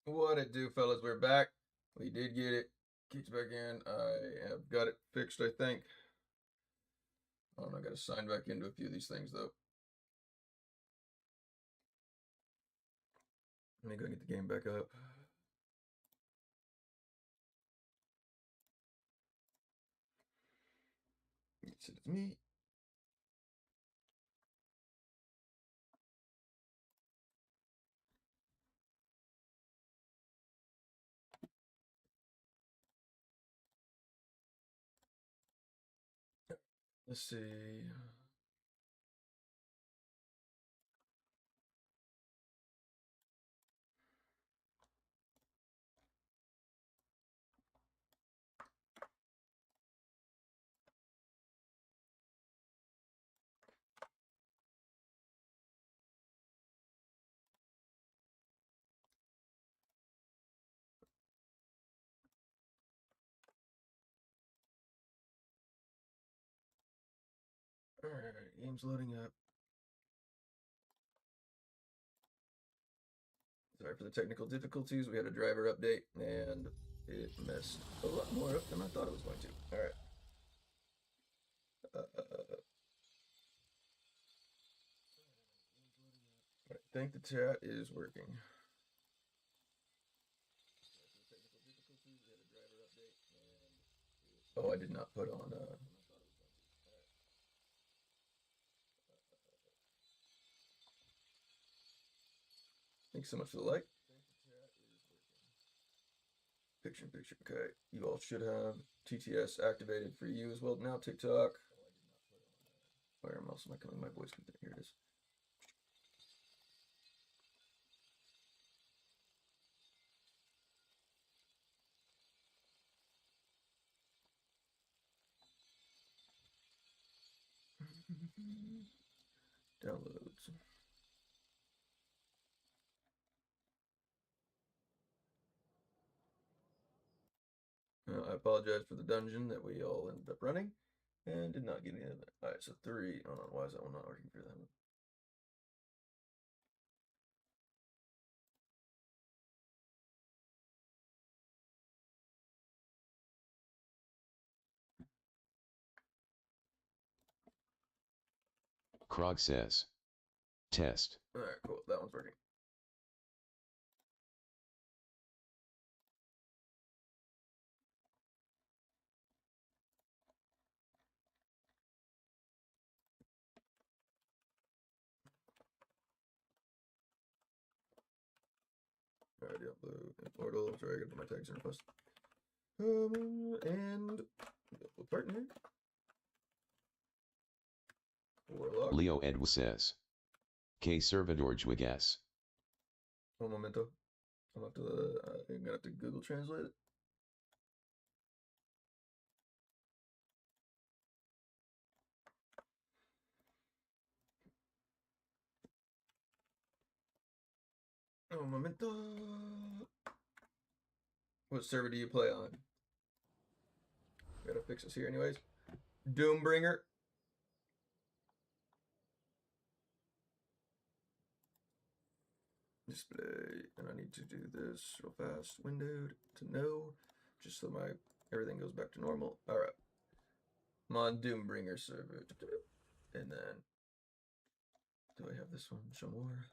What it do, fellas? We're back. We did get it. Kicked back in. I have got it fixed, I think. I got to sign back into a few of these things, though. Let me go get the game back up. It's me. Let's see. Alright, game's loading up. Sorry for the technical difficulties. We had a driver update, and it messed a lot more up than I thought it was going to. Alright. I think the chat is working. Oh, I did not put on Thanks so much for the like. Picture in picture. Okay, you all should have TTS activated for you as well now. TikTok. Where else am I coming? My voice. Here it is. Downloads. I apologize for the dungeon that we all ended up running and did not get any of it. Alright, so 3. Hold on, why is that one not working for them? Krog says. Test. Alright, cool. That one's working. Alright, Diablo Immortal. Sorry, I gotta put my tags in first. And partner. Warlock. Leo Edw says. Que servidor juegas. Un momento. I'm gonna have to Google Translate it. Un momento. What server do you play on? Gotta fix this here anyways. Doombringer. Display, and I need to do this real fast. Windowed to no, just so my everything goes back to normal. All right, I'm on Doombringer server, and then do I have this one? Show more.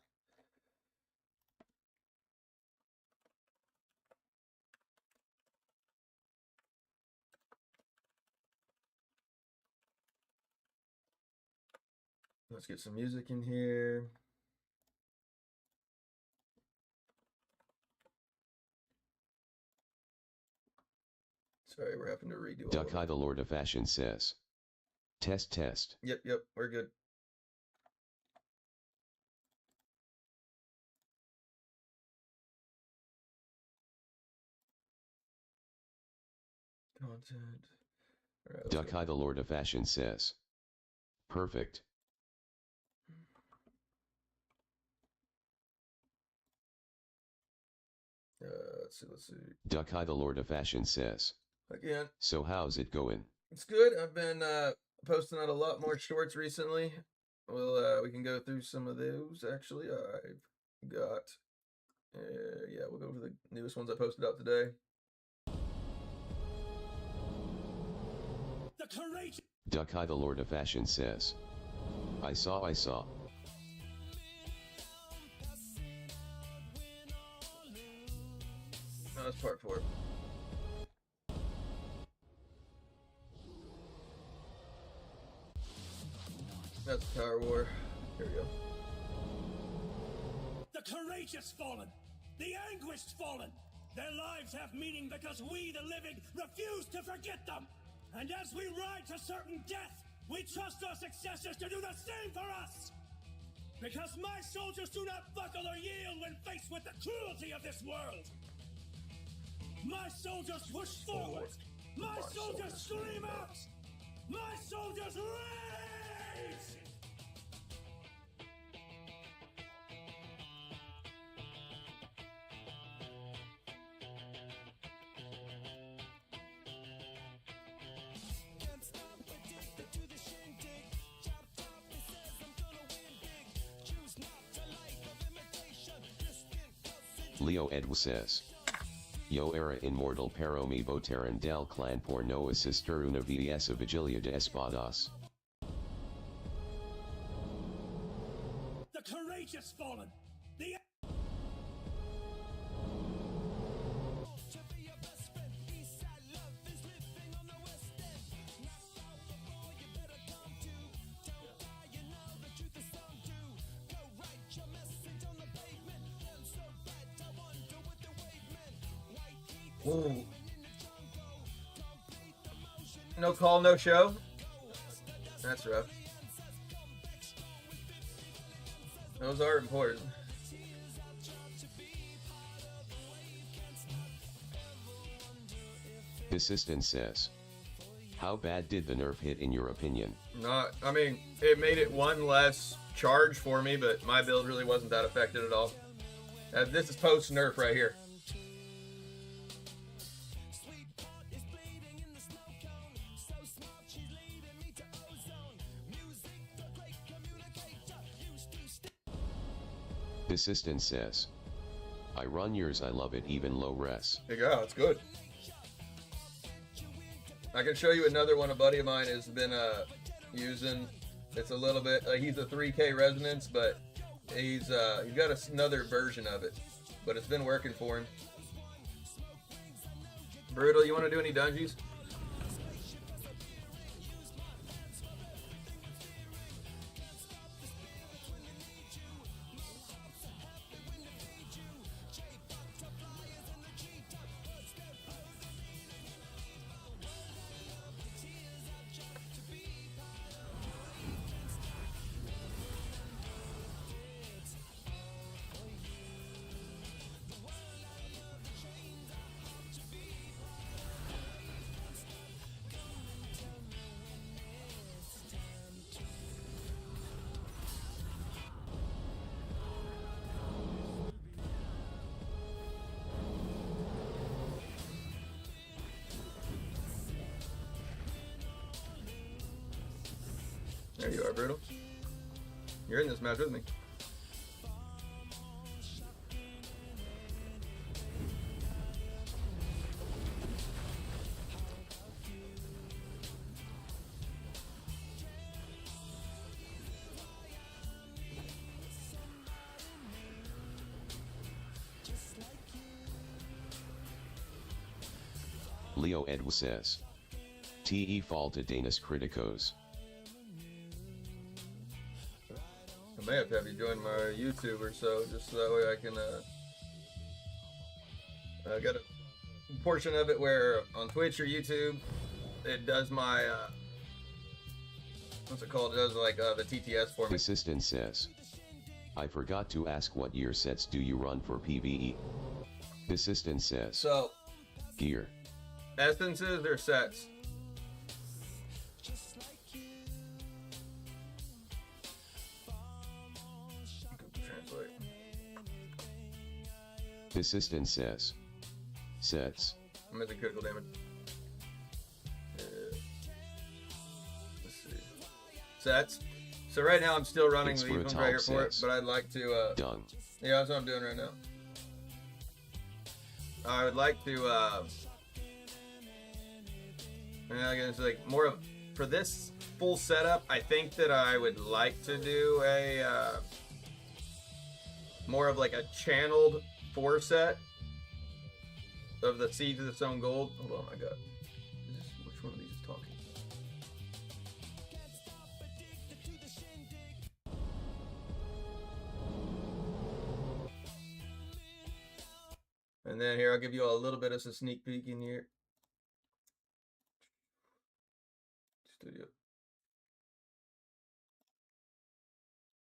Let's get some music in here. Sorry, we're having to redo all of Ducky it. the Lord of Fashion says. Test test. Yep, we're good. Content. All right, Ducky the Lord of Fashion says. Perfect. Let's see. Ducky the Lord of Fashion says. Again. So how's it going? It's good. I've been posting out a lot more shorts recently. Well, we can go through some of those. Actually, I've got Yeah, we'll go over the newest ones I posted out today. The courage. Duck-Eye the Lord of Fashion says, I saw. No, that's part 4. That's Power War. Here we go. The courageous fallen. The anguished fallen. Their lives have meaning because we, the living, refuse to forget them. And as we ride to certain death, we trust our successors to do the same for us. Because my soldiers do not buckle or yield when faced with the cruelty of this world. My soldiers push forward. My soldiers scream out. My soldiers rage! Leo Edw says, Yo era Immortal pero mi boteran del clan por no asistir una vs vigilia de espadas. The courageous fallen. The Ooh. No call, no show. That's rough. Those are important. Assistant says, how bad did the nerf hit in your opinion? I mean, it made it one less charge for me, but my build really wasn't that affected at all. This is post nerf right here. Assistant says, I run yours, I love it, even low res. There you go, it's good. I can show you another one a buddy of mine has been using. It's a little bit, he's a 3K resonance, but he's got another version of it, but it's been working for him. Brutal, you want to do any dungeons? There you are, Brutal. You're in this match with me. Leo Edw says, Te fall to Danis Criticos. I may have to have you join my YouTube or so, just so that way I can, I got a portion of it where on Twitch or YouTube, it does my, what's it called? It does like the TTS for me. Assistant says, I forgot to ask what gear sets do you run for PvE? Assistant says, So, gear. Essences or sets? Translate. Assistant says, sets. I'm at the critical damage. Let's see. Sets. So right now I'm still running these ones right here for it, but I'd like to. Done. Yeah, that's what I'm doing right now. I would like to, I guess like more of, for this full setup, I think that I would like to do a, more of like a channeled 4 set of the Seeds of the Stone Gold. Hold on, I got, which one of these is talking? And then here, I'll give you a little bit of a sneak peek in here. Studio.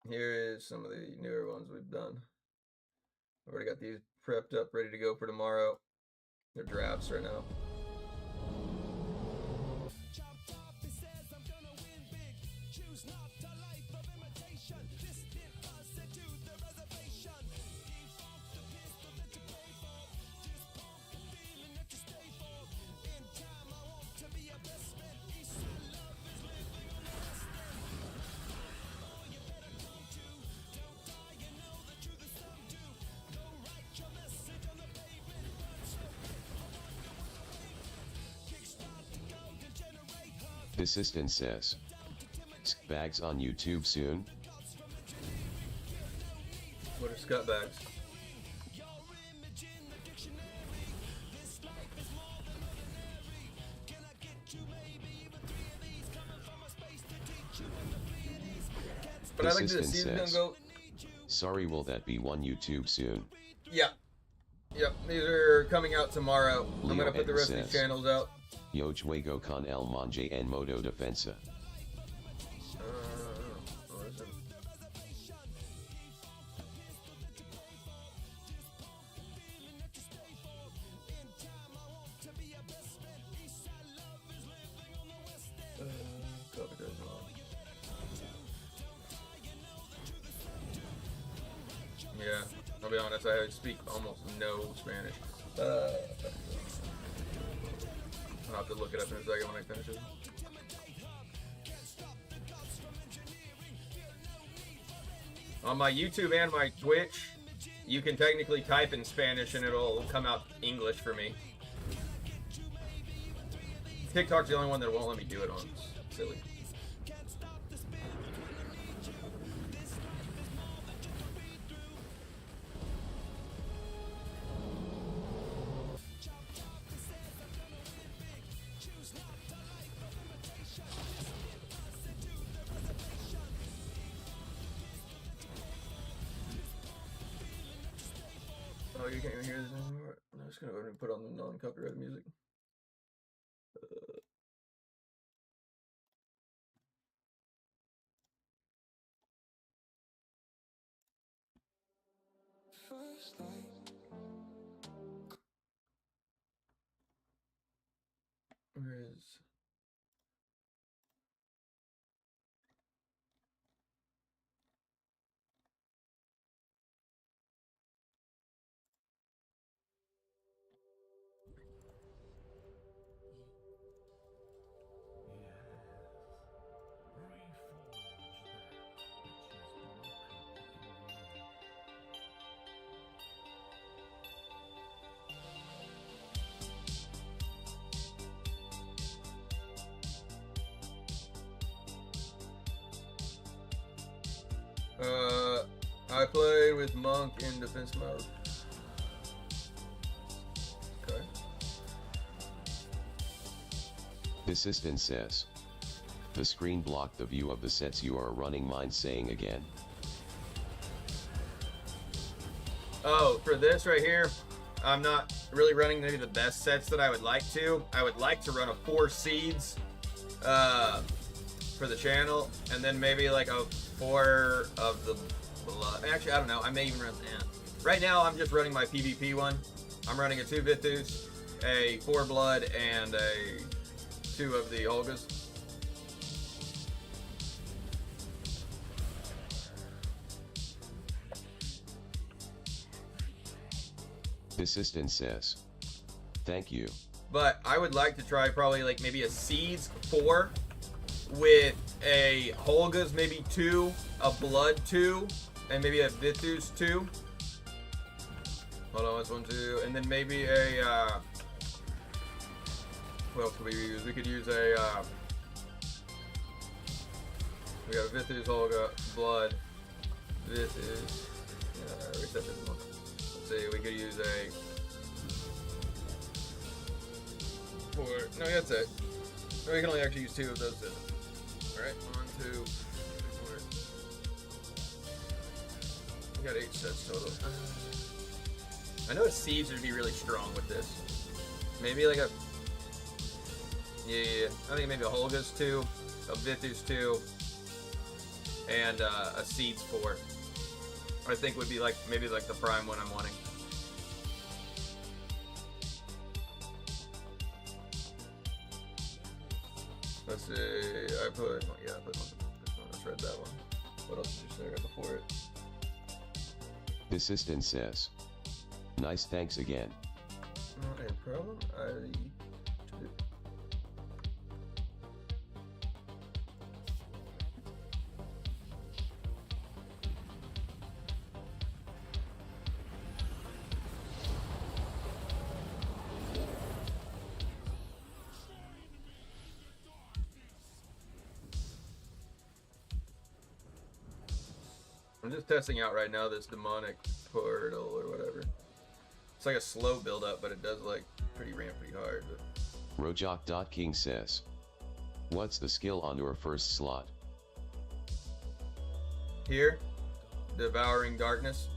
Here is some of the newer ones we've done. I've already got these prepped up, ready to go for tomorrow. They're drafts right now. Assistant says. Bags on YouTube soon? What are scut bags? But I like to see them go. Sorry, will that be on YouTube soon? Yeah. Yep, these are coming out tomorrow. Leo I'm gonna put the rest of says, these channels out. Yo juego con el monje en modo defensa. What is it? Copy does not. Yeah, I'll be honest, I speak almost no Spanish. I'll have to look it up in a second when I finish it. On my YouTube and my Twitch, you can technically type in Spanish and it'll come out English for me. TikTok's the only one that won't let me do it on. It's silly. Oh, you can't even hear this anymore? I'm just gonna go ahead and put on the non-copyrighted music. Where is... I played with Monk in defense mode. Okay. Assistant says. The screen blocked the view of the sets you are running, mind saying again. Oh, for this right here, I'm not really running maybe the best sets that I would like to. I would like to run a 4 seeds for the channel, and then maybe like a 4 of the blood. Actually, I don't know. I may even run that. Right now, I'm just running my PvP one. I'm running a 2 Vithus, a 4 blood, and a 2 of the Olgas. Assistant says. Thank you. But I would like to try probably like maybe a Seeds 4 with a Holgas maybe 2, a Blood 2, and maybe a Vithus 2. Hold on, that's 1, 2, and then maybe a, what else could we use? We could use a, we got a Vithus, Olga, Blood, Vithus, reset this one. Let's see, we could use a, no, that's it. No, we can only actually use 2 of those. Alright, 1, 2, 4. We got 8 sets total. I know a Siege would be really strong with this. Maybe like a, yeah, I think maybe a Holga's 2, a Vithus 2, and a Seeds 4. I think would be like, maybe like the prime one I'm wanting. Let's see, I put one, let's read that one. What else did you say right before it? The assistant says, nice, thanks again. Not a problem. I'm just testing out right now this demonic portal or whatever. It's like a slow build up, but it does like pretty hard. But... Rojok.King says, what's the skill on your first slot? Here, Devouring Darkness.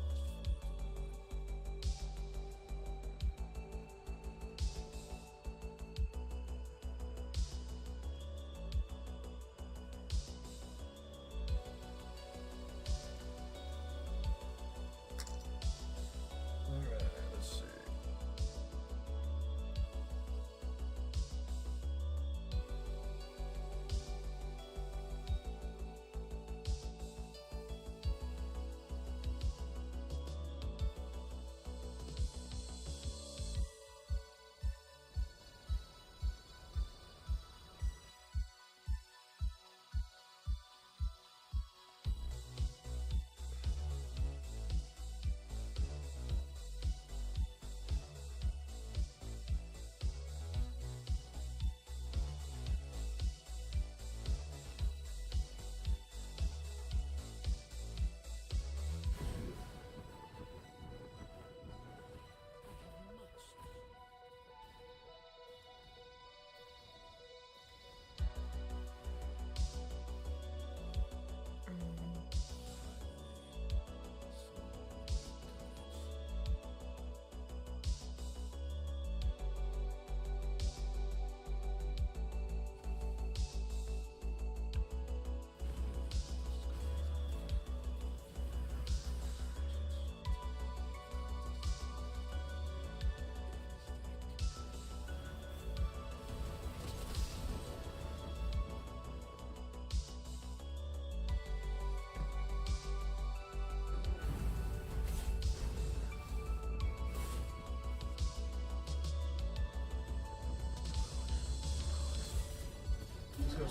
Let's go.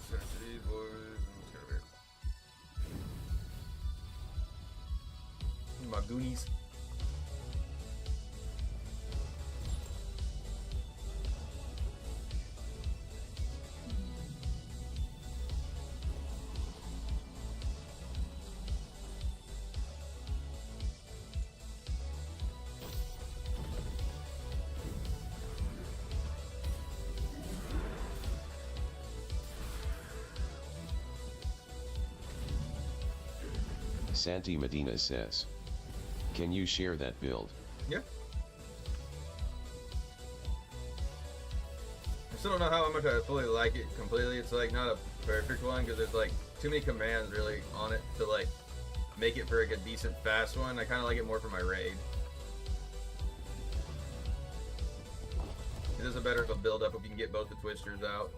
Sensitive boys. Let's go here. My Goonies. Santi Medina says, can you share that build? Yeah. I still don't know how much I fully like it completely. It's like not a perfect one because there's like too many commands really on it to like make it for like a decent fast one. I kind of like it more for my raid. It is a better of a build up if you can get both the twisters out.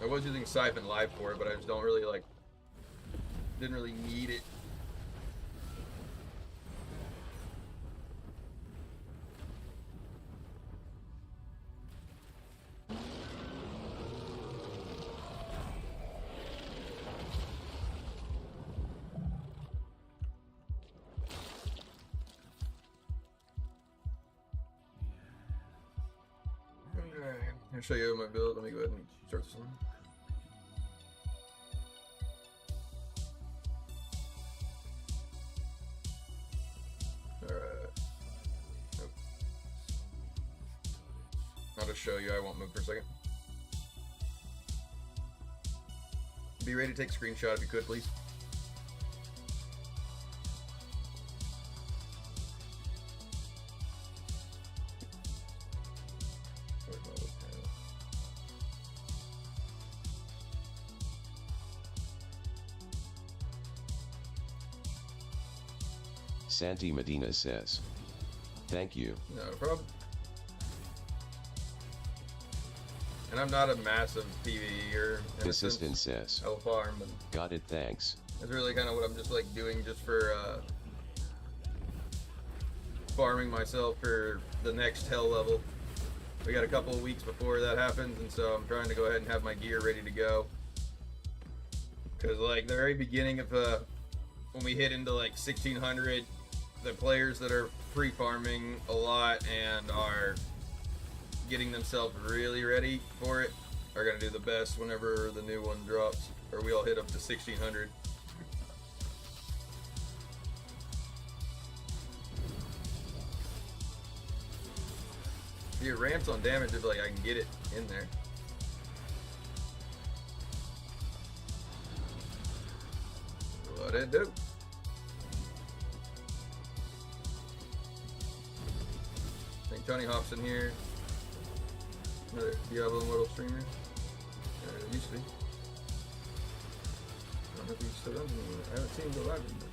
I was using Siphon Live for it, but I just don't really like, didn't really need it. Alright, I'll show you my build. Let me go ahead and start this one. Alright. Nope. I'll just show you. I won't move for a second. Be ready to take a screenshot if you could, please. Santi Medina says, thank you. No problem. And I'm not a massive PvEer. Assistant says, I'll farm, but got it, thanks. that's really kind of what I'm just like doing just for farming myself for the next hell level. We got a couple of weeks before that happens, and so I'm trying to go ahead and have my gear ready to go. Because like the very beginning of when we hit into like 1600, the players that are free farming a lot and are getting themselves really ready for it are gonna do the best whenever the new one drops, or we all hit up to 1600. It ramps on damage if like I can get it in there. What it do? I think Tony Hawk's in here. Another Diablo Immortal streamer. It used to be. I don't know if he's still on anymore. I haven't seen him go live anymore.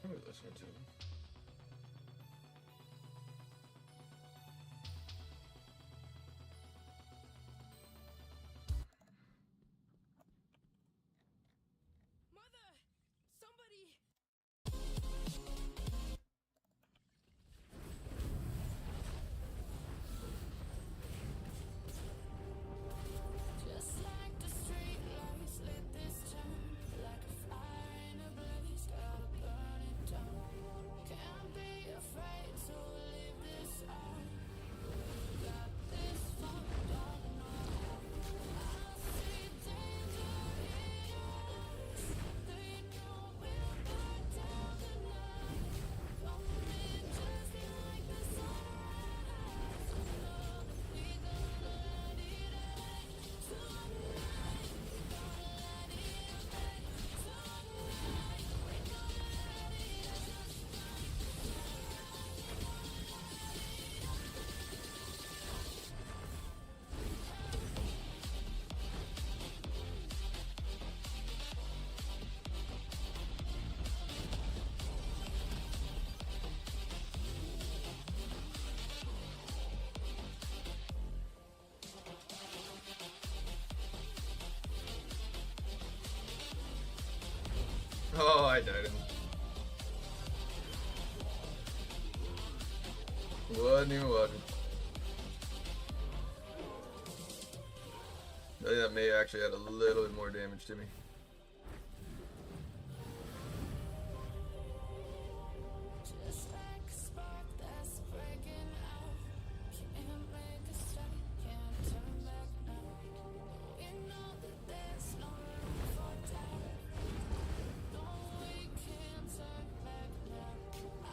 What are we listening to? Mother! Somebody! Just like the street lights lit this town, like a fire in a blaze, gotta burn it down. Can't be afraid to leave this out. Got this fucked up now. I see danger in your eyes. They know we'll burn down tonight. Coming just like the sunrise. We gonna let it rain tonight. We gonna let it rain tonight. We gonna let it rain. Oh, I died. Wasn't even watching. I think that may actually add a little bit more damage to me. Just like a spark that's breaking out. Can't make a stop, can't turn back now. We know that there's no room for doubt. No, we can't turn back now. I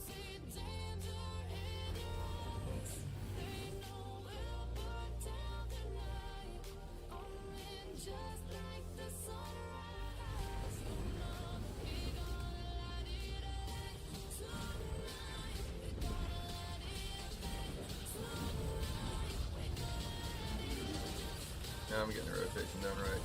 see danger in your eyes. They know we'll burn down tonight. Coming just like the sunrise. You know we gonna let it rain tonight. We gonna let it rain tonight. We gonna let it rain. Now I'm getting the rotation done right.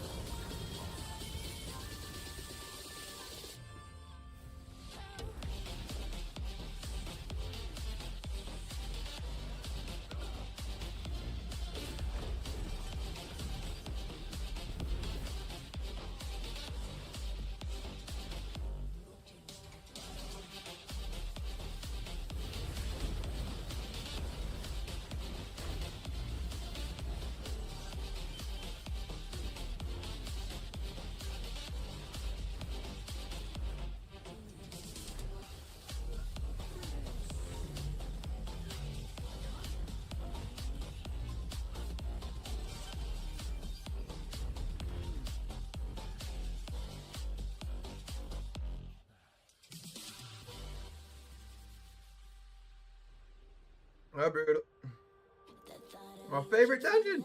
Hi, Brutal. My favorite dungeon.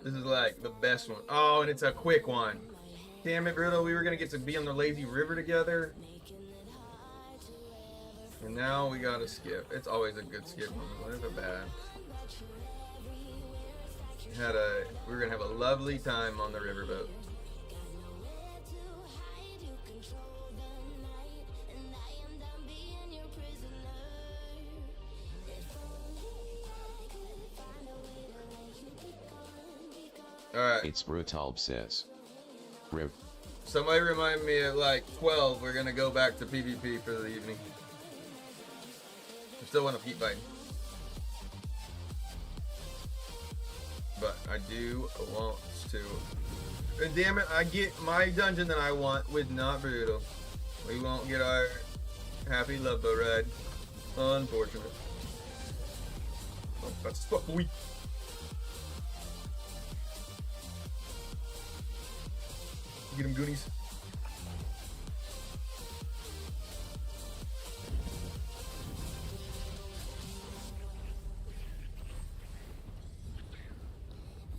This is like the best one. Oh, and it's a quick one. Damn it, Brutal. We were gonna get to be on the lazy river together. And now we gotta skip. It's always a good skip one. It's a bad. We were gonna have a lovely time on the riverboat. Alright. It's Brutal says. Rip. Somebody remind me at like 12, we're gonna go back to PvP for the evening. I still want to keep fighting. But I do want to. And damn it, I get my dungeon that I want with not Brutal. We won't get our happy love boat ride. Unfortunate. Oh, that's fuck weak. Get him, Goonies.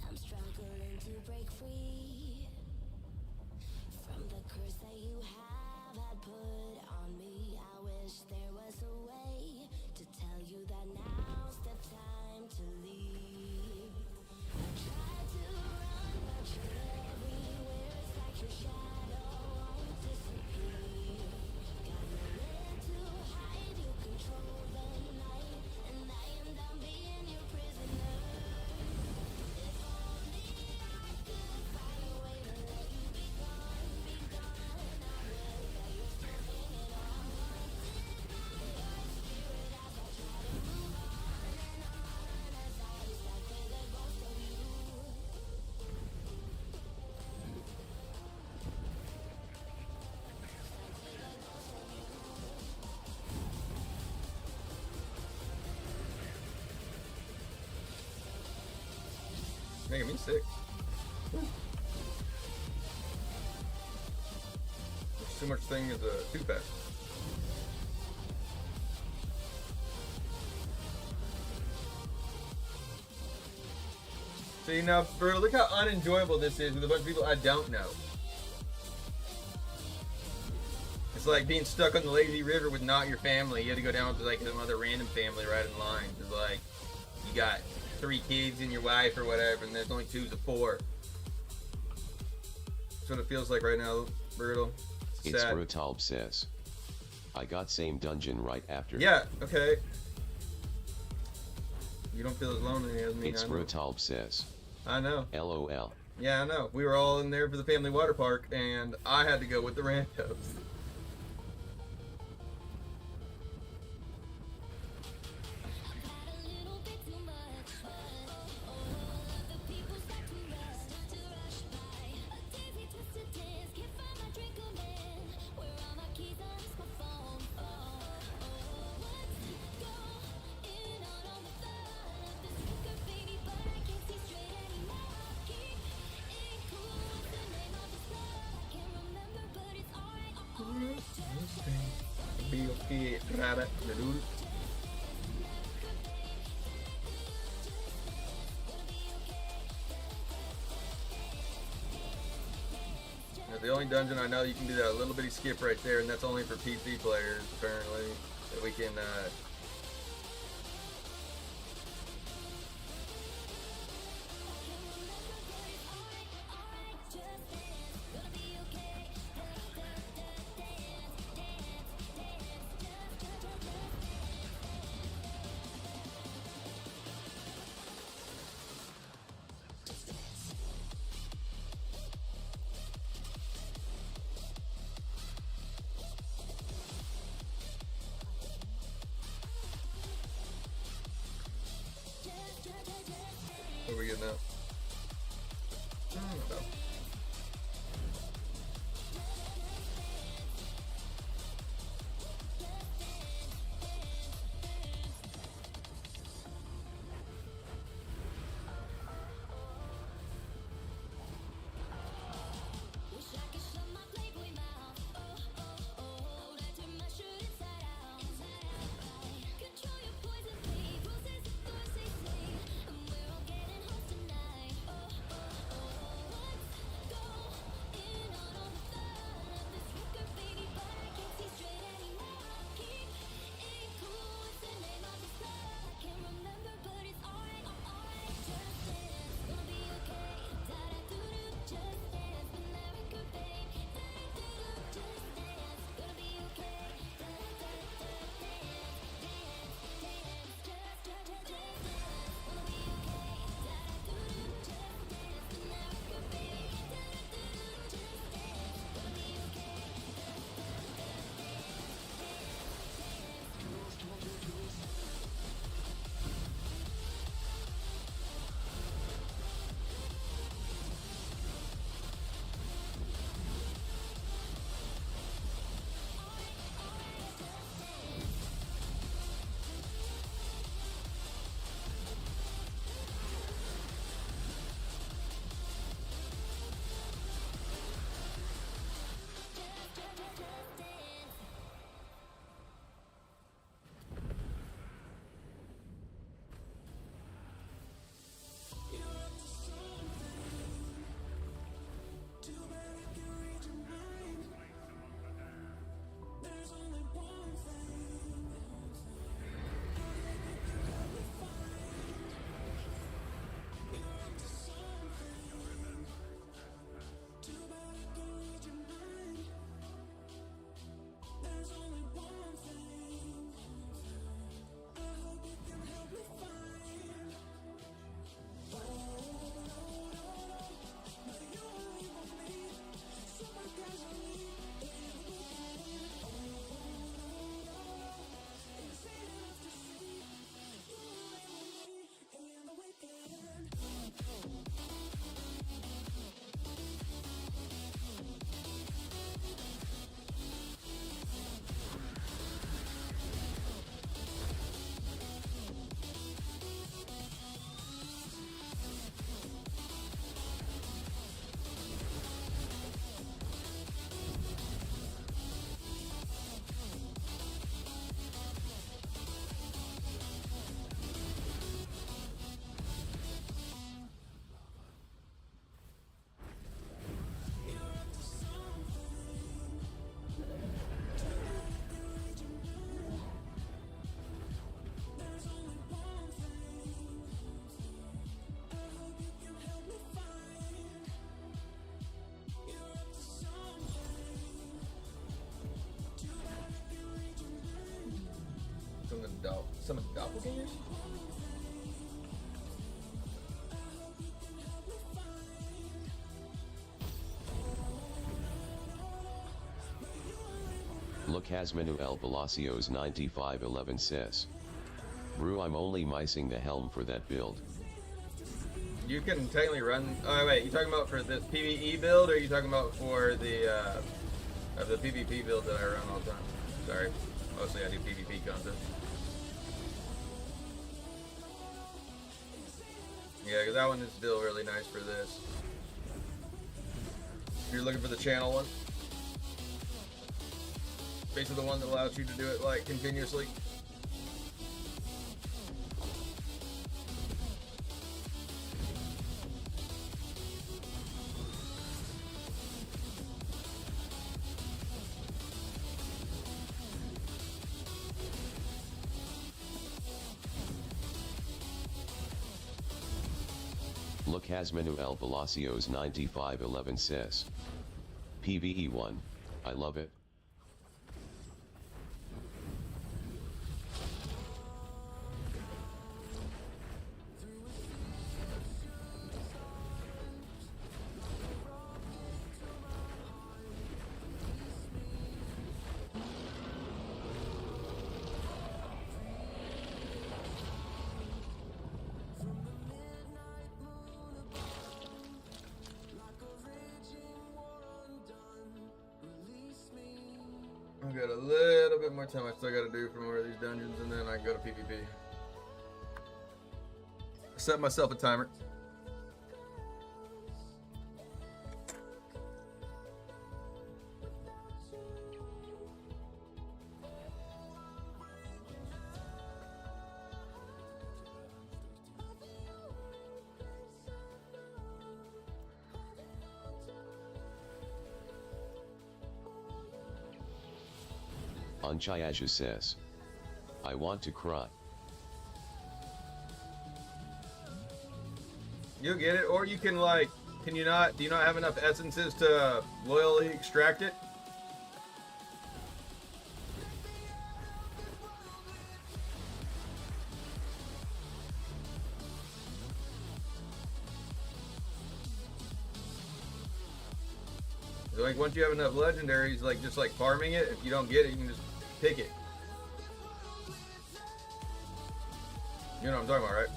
I'm struggling to break free from the curse that you have had put on me. I wish there was a way to tell you that now's the time to leave. I tried to run, but you're everywhere. It's like your shadow won't disappear. Got nowhere to hide. You control the night, and I am done being your prisoner. If only I could find a way to let you be gone, be gone. I read that you're still hanging on, haunted by your spirit as I try to move on and on, as I recycle the ghost of you. Making me sick. There's too much thing as a too fast. See now, bro, look how unenjoyable this is with a bunch of people I don't know. It's like being stuck on the lazy river with not your family. You had to go down with like some other random family right in line. It's like you got 3 kids and your wife or whatever, and there's only 2 to 4. That's what it feels like right now, Brutal. It's sad. Brutal says. I got same dungeon right after. Yeah, okay. You don't feel as lonely as me. It's I know. Brutal says. I know. LOL. Yeah, I know. We were all in there for the family water park, and I had to go with the randos. Had a little bit too much fun. All of the people start to rush by. A daisy twisted dance, can't find my drink of man. Where are my keys? I lost my phone. Let's go in on all the fun of this record, baby, but I can't see straight anymore. Keep it cool. What's the name of this club? I can't remember, but it's alright. Be okay, rabbit, the dude. Now, the only dungeon I know you can do that a little bitty skip right there, and that's only for PC players, apparently. That we can, Some doppelgangers? Look Hasmanuel Palacios 9511 says. Brew, I'm only micing the helm for that build. You can technically run. Oh wait, you talking about for this PvE build, or are you talking about for the PvP build that I run all the time? Sorry, mostly I do PvP content. Yeah, because that one is still really nice for this. If you're looking for the channel one, basically the one that allows you to do it like continuously. Look Hasmanuel Palacios 9511 says. PvE 1, I love it. I've got a little bit more time I still got to do for more of these dungeons, and then I can go to PvP. Set myself a timer. Anchayaju says. I want to cry. You'll get it, or you can like, can you not, do you not have enough essences to loyally extract it? Like once you have enough legendaries, like just like farming it, if you don't get it, you can just pick it. You know what I'm talking about, right?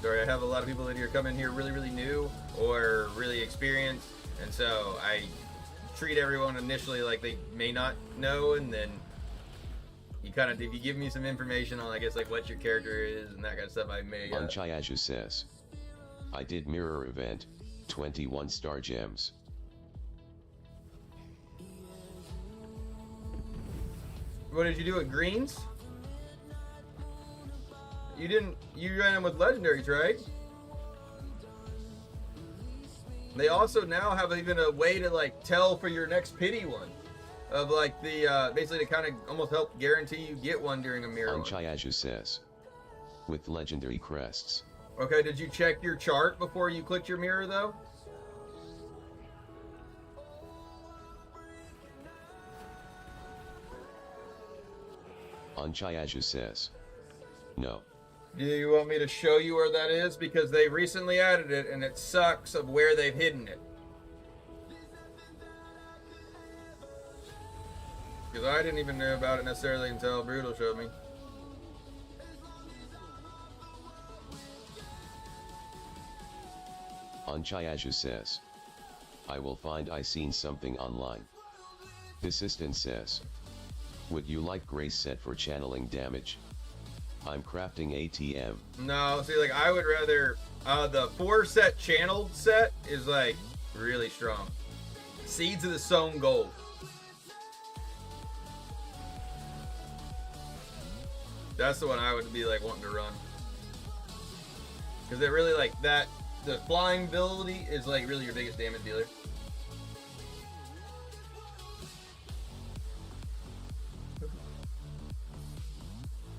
Sorry, I have a lot of people that are coming here really new or really experienced, and so I treat everyone initially like they may not know, and then you kind of, if you give me some information on, I guess, like what your character is and that kind of stuff, I may. Anchayaju says. I did mirror event, 21 star gems. What did you do at greens? You didn't, you ran them with legendaries, right? They also now have even a way to like tell for your next pity one. Of like the, basically to kind of almost help guarantee you get one during a mirror. Anchayaju says. With legendary crests. Okay, did you check your chart before you clicked your mirror, though? Anchayaju says. No. Do you want me to show you where that is? Because they recently added it, and it sucks of where they've hidden it. Because I didn't even know about it necessarily until Brutal showed me. Anchayaju says. I will find I seen something online. Assistant says. Would you like grace set for channeling damage? I'm crafting ATM. No, see, like, I would rather, the 4-set channeled set is, like, really strong. Seeds of the Sown Gold. That's the one I would be, like, wanting to run. Because it really, like, that, the flying ability is, like, really your biggest damage dealer.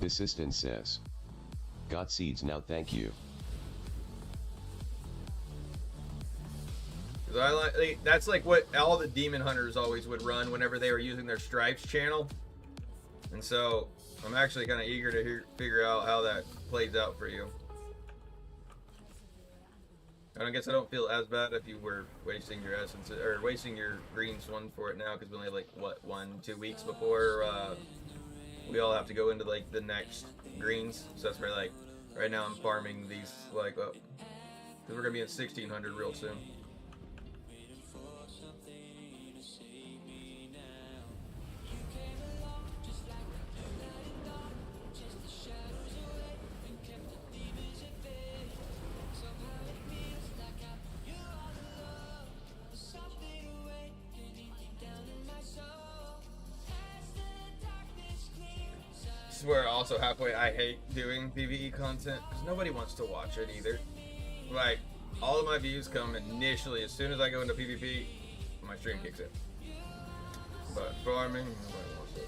Assistant says. Got seeds now, thank you. Cause I that's like what all the demon hunters always would run whenever they were using their stripes channel, and so I'm actually kind of eager to figure out how that plays out for you. And I guess I don't feel as bad if you were wasting your essence or wasting your green swan for it now, because we only have like what 1-2 weeks before we all have to go into like the next greens. So that's where like right now I'm farming these like because we're gonna be in 1600 real soon. This is where also halfway I hate doing PvE content because nobody wants to watch it either. Like all of my views come initially as soon as I go into PvP, my stream kicks in. But farming, nobody wants it.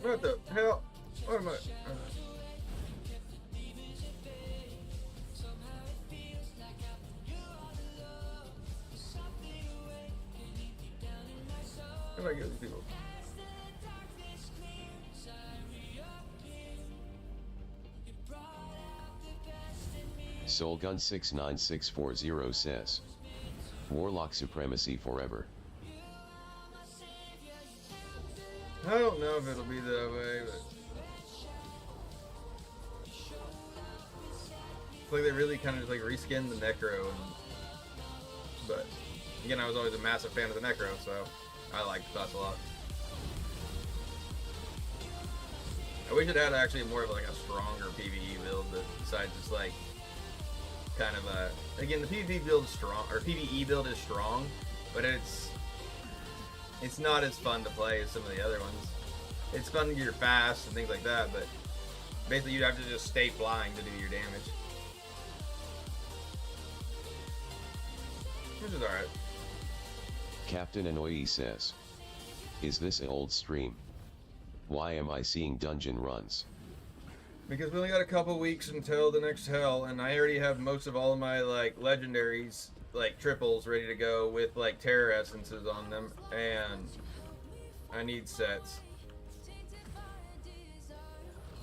What the hell? What am I? How do I get these people? Soulgun69640 says, Warlock supremacy forever. I don't know if it'll be that way, but it's like they really kind of just like reskinned the Necro, but again, I was always a massive fan of the Necro, so I like the class a lot. I wish it had actually more of like a stronger PvE build, but besides just like kind of a again the PvP build is strong or PvE build is strong, but it's not as fun to play as some of the other ones. It's fun to get fast and things like that, but basically you'd have to just stay flying to do your damage. Which is alright. Captain Annoyee says, is this an old stream? Why am I seeing dungeon runs? Because we only got a couple weeks until the next hell, and I already have most of all of my like legendaries, like triples, ready to go with like terror essences on them, and I need sets.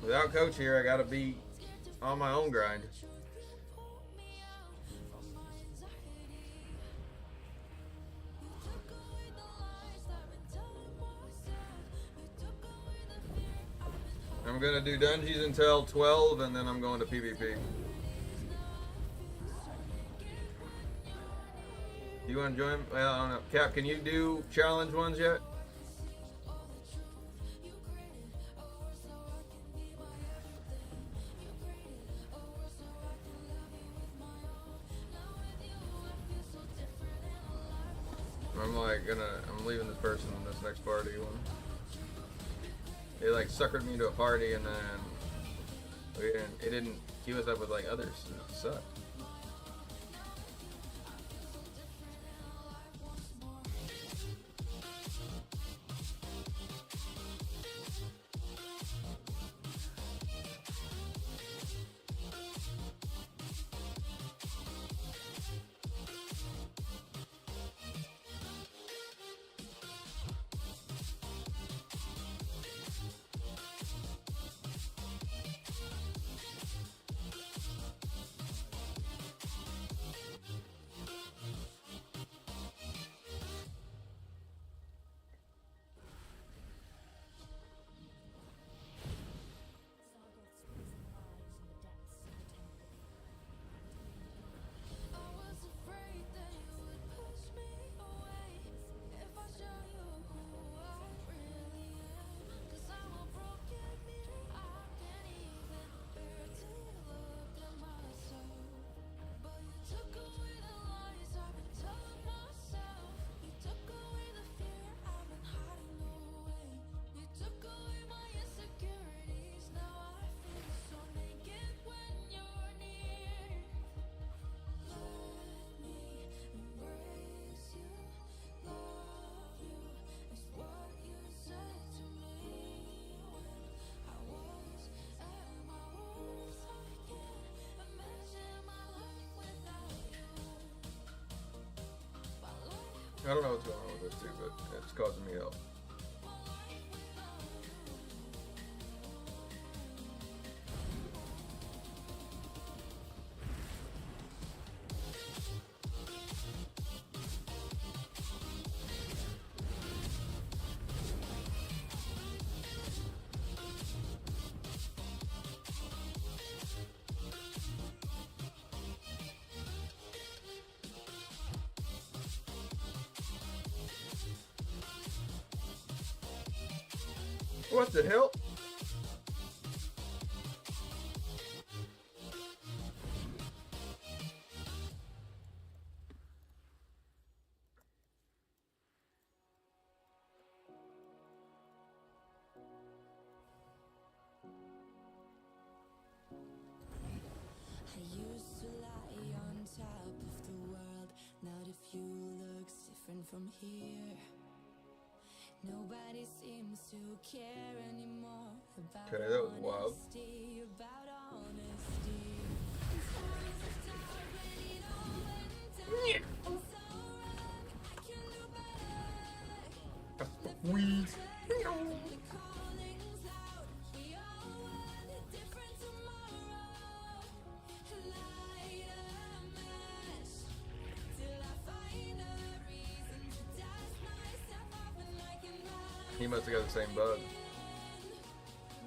Without coach here, I gotta be on my own grind. I'm gonna do dungeons until 12, and then I'm going to PvP. You want to join? Well, I don't know. Cap, can you do challenge ones yet? I'm leaving this person in this next party one. They like suckered me into a party, and then it didn't queue us up with like others. It sucked. I don't know what's going on with this too, but it's causing me hell. What the hell? I used to lie on top of the world. Now the view looks different from here. Nobody seems to care anymore about Okay, that was wild. honesty, about honesty. In times of doubt, when it all went down, it's so wrong, I can do better. The future's out, the calling's loud. We all want a different tomorrow. Light a match till I find a reason to dust myself off and I can rise. He must have got the same bug.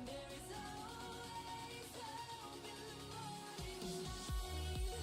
There is always hope in the morning light.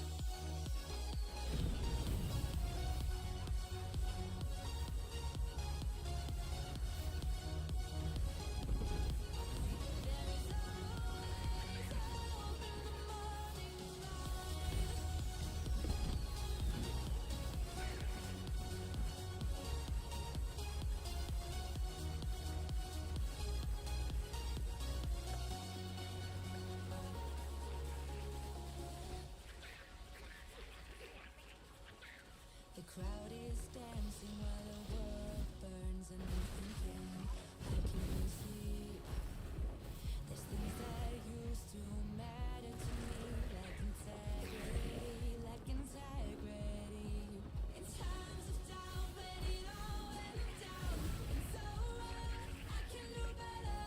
The crowd is dancing while the world burns, and I'm thinking, how can you sleep? There's things that used to matter to me, like integrity, like integrity. In times of doubt, when it all went down, it's so wrong, I can do better.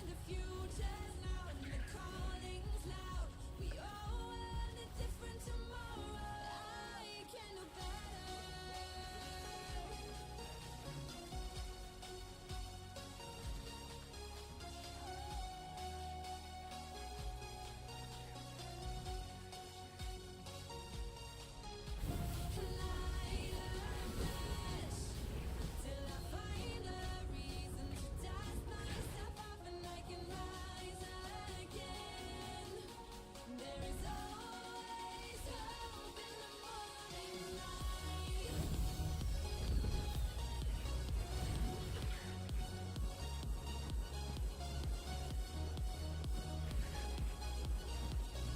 The future's now and the calling's loud. We all want a different tomorrow. I can do better. Light a match till I find a reason to dust myself off and I can rise again. There is always hope in the morning light.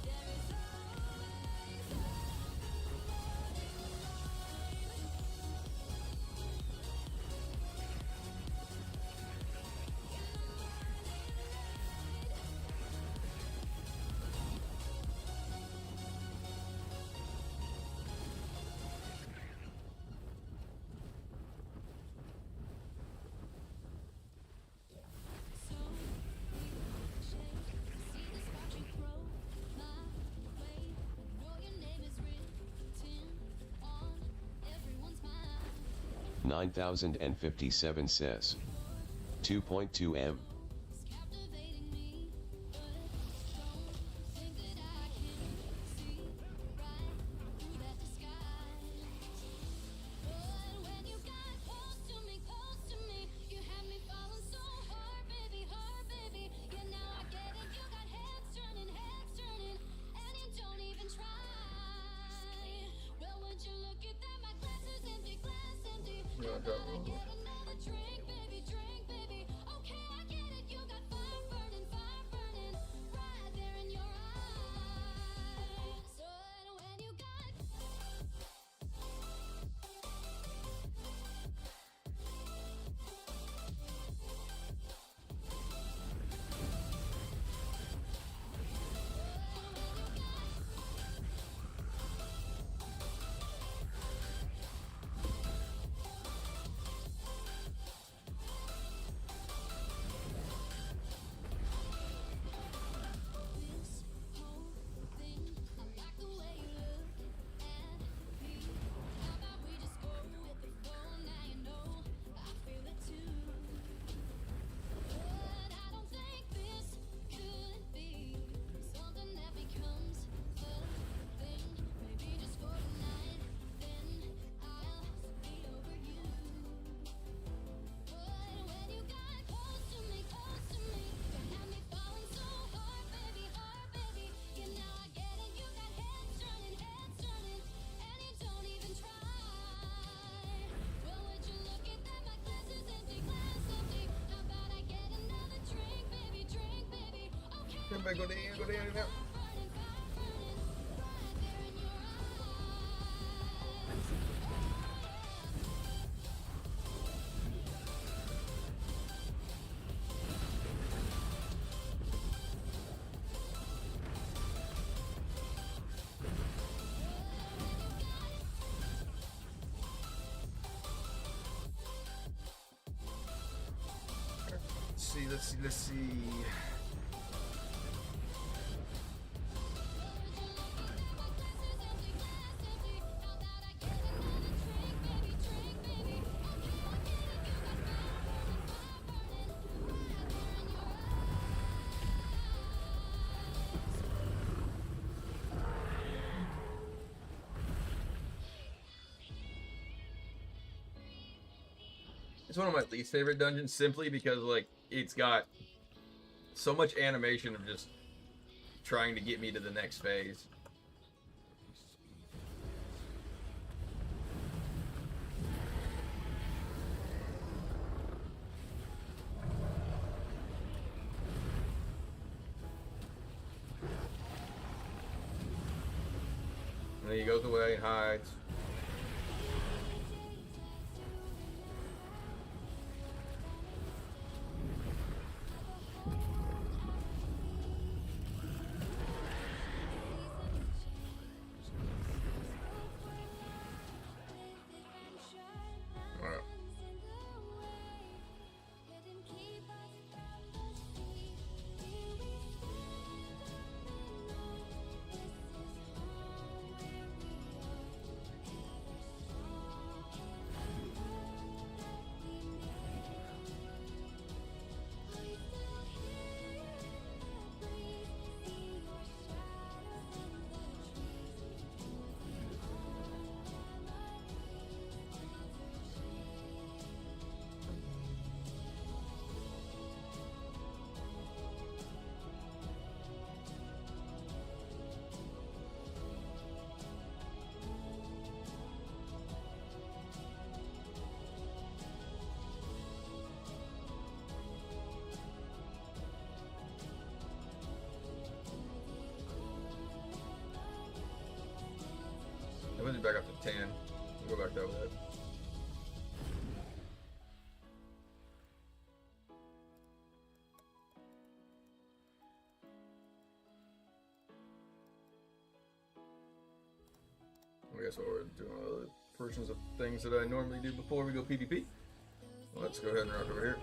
There is always hope in the morning light. So shake, see the spot you throw my way. Know your name is written on everyone's mind. 9057 says. 2.2 M. It's captivating me, but don't think that I can see right through that disguise. But when you got close to me, you had me falling so hard, baby, yeah, now I get it. You got heads turning, and you don't even try. Well, would you look at that? My glass is empty. Yeah, I How got about I one. get another drink, baby? Okay, I get it. Everybody go down, go down, go down. Let's see. It's one of my least favorite dungeons simply because, like, it's got so much animation of just trying to get me to the next phase. And then he goes away and hides. I went back up to 10. We'll go back over that. I guess what we're doing other portions of things that I normally do before we go PvP. Let's go ahead and rock over here.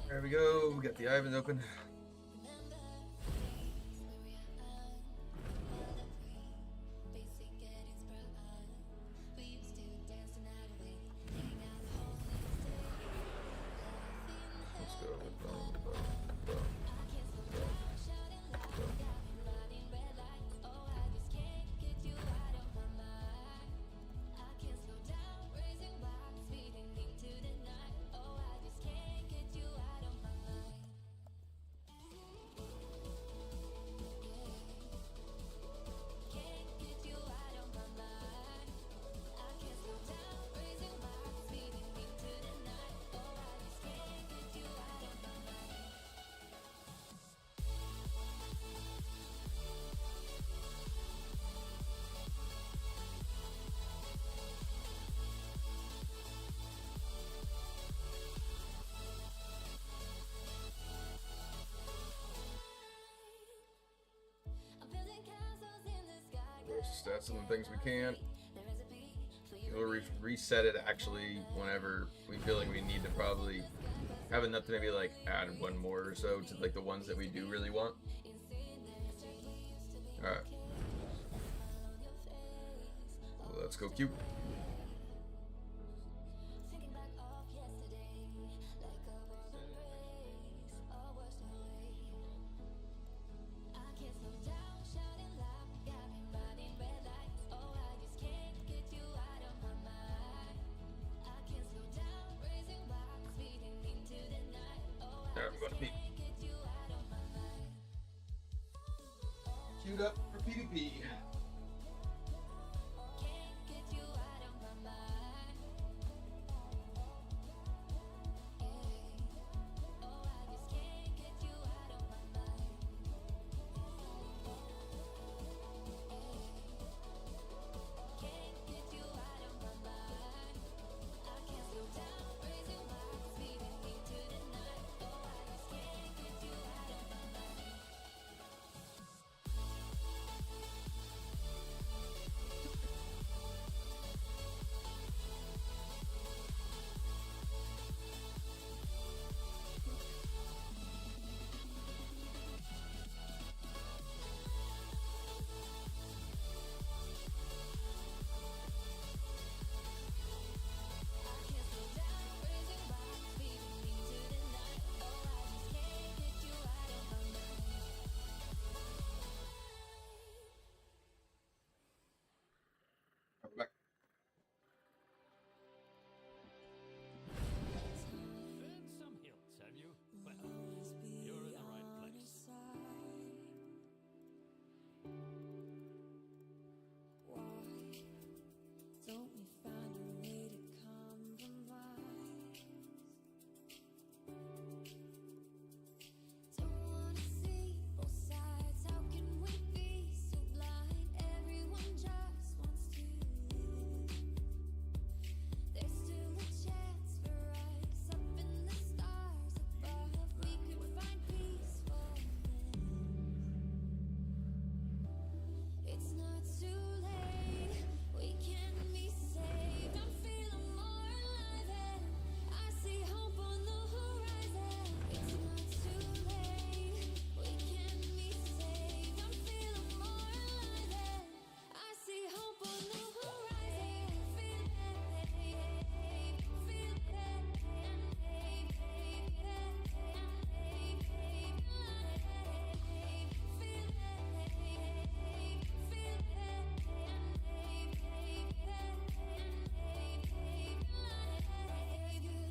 There we go. We got the Ivan open. stats and the things we can. We'll reset it actually whenever we feel like we need to probably have enough to maybe like add one more or so to like the ones that we do really want. Alright. Let's go cube. I'm gonna be queued up for PvP. Back. Burnt some hills, have you? Well, you're in the right place. Why don't we find a way to compromise? Don't wanna see both sides. How can we be so blind? Everyone just wants to live. There's still a chance for us up in the stars above. We could find peaceful it's not too late. We can be saved. I'm feeling more alive and I see hope on the horizon. It's not too late. We can be saved. I'm feeling more alive and I see hope on the horizon. Feel it, feel it,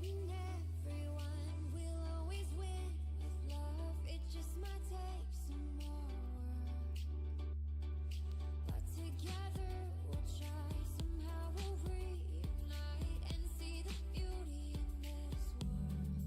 feel it, everyone will always win with love. It just might take some more work, but together we'll try. Somehow we'll reunite and see the beauty in this world.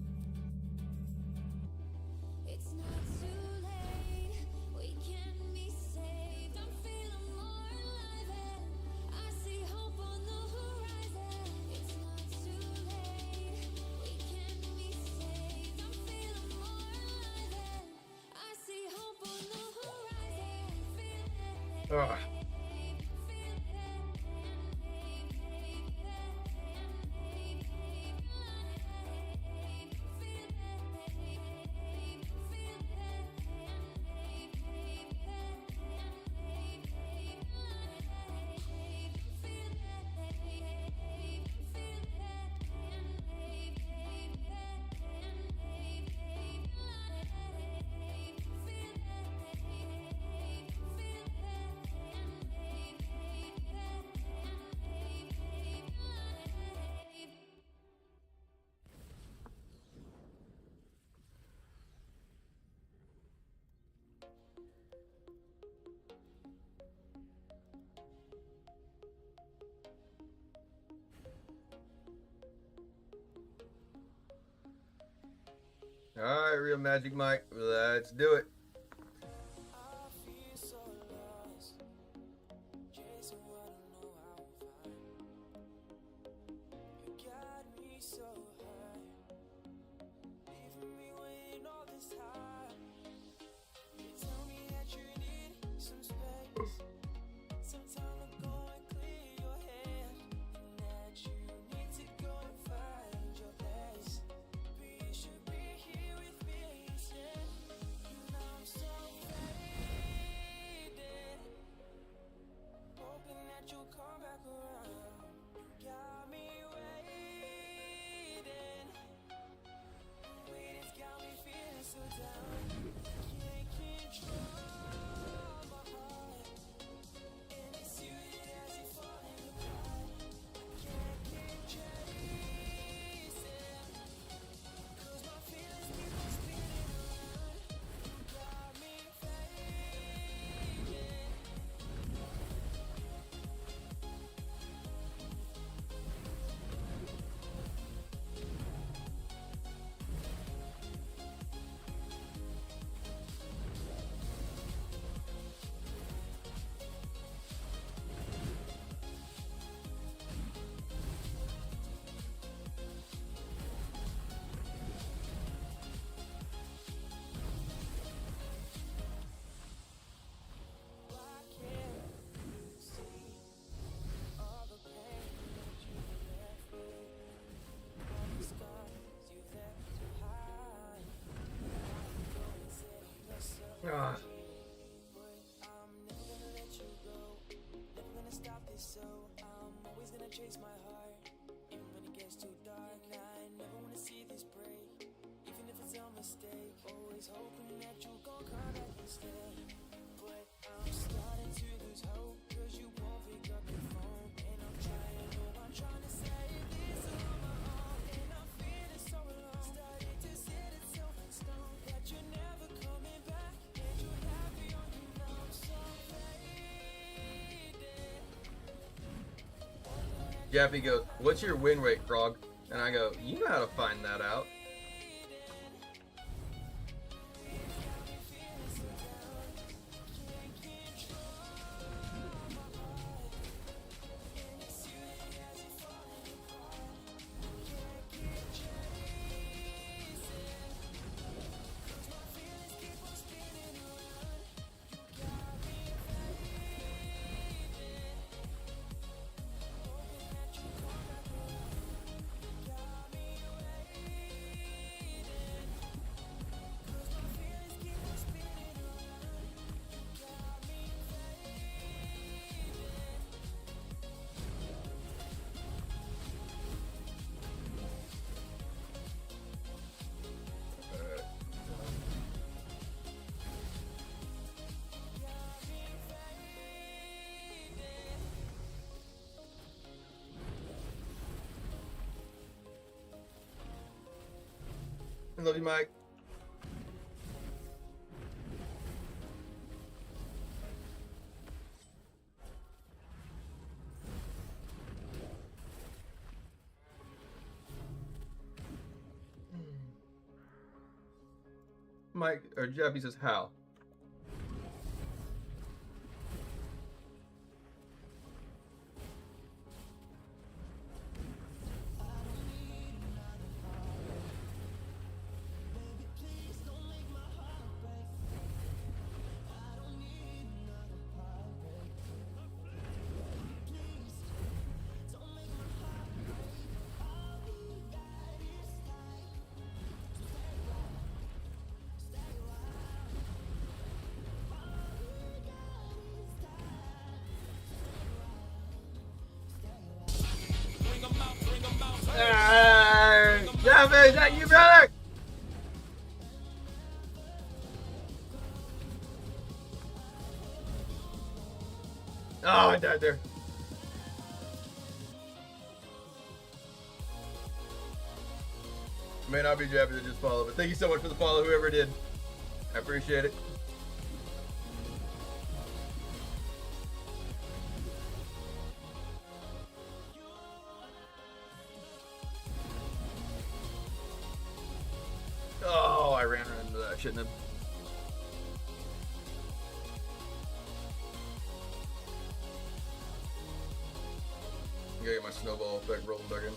It's not too late. We can be saved. I'm feeling more alive and I see hope on the horizon. It's not too late. We can be saved. I'm feeling more alive and I see hope on the horizon. Feel it, Ah. feel it, Alright, Real Magic Mike, let's do it. Sometimes Jaffy goes, "What's your win rate, Frog?" And I go, "You know how to find that out." I love you, Mike. Mike, or Jaffy says, "How?" Jaffy, is that you, brother? Oh, I died there. May not be Jaffy to just follow, but thank you so much for the follow, whoever did. I appreciate it. Oh, I ran right into that, shouldn't have. I gotta get my snowball effect rolling back in.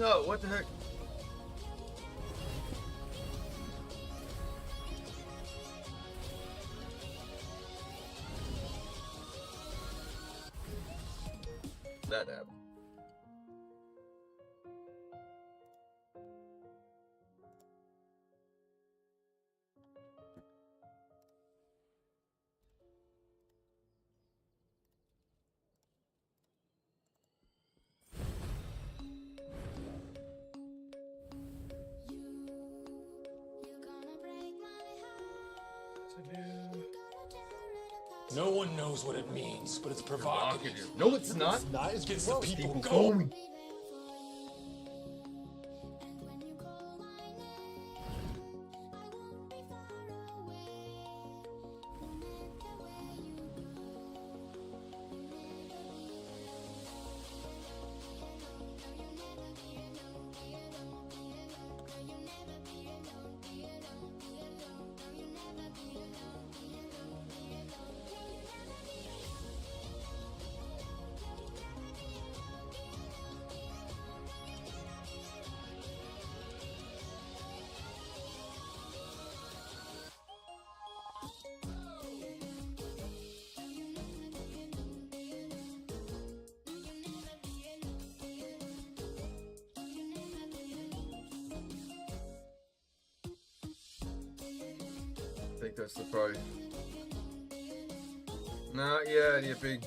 No, what the heck? That happened. No one knows what it means, but it's provocative. No, it's not. It gets the people People going. going. I think that's the party. Not yet, yippee.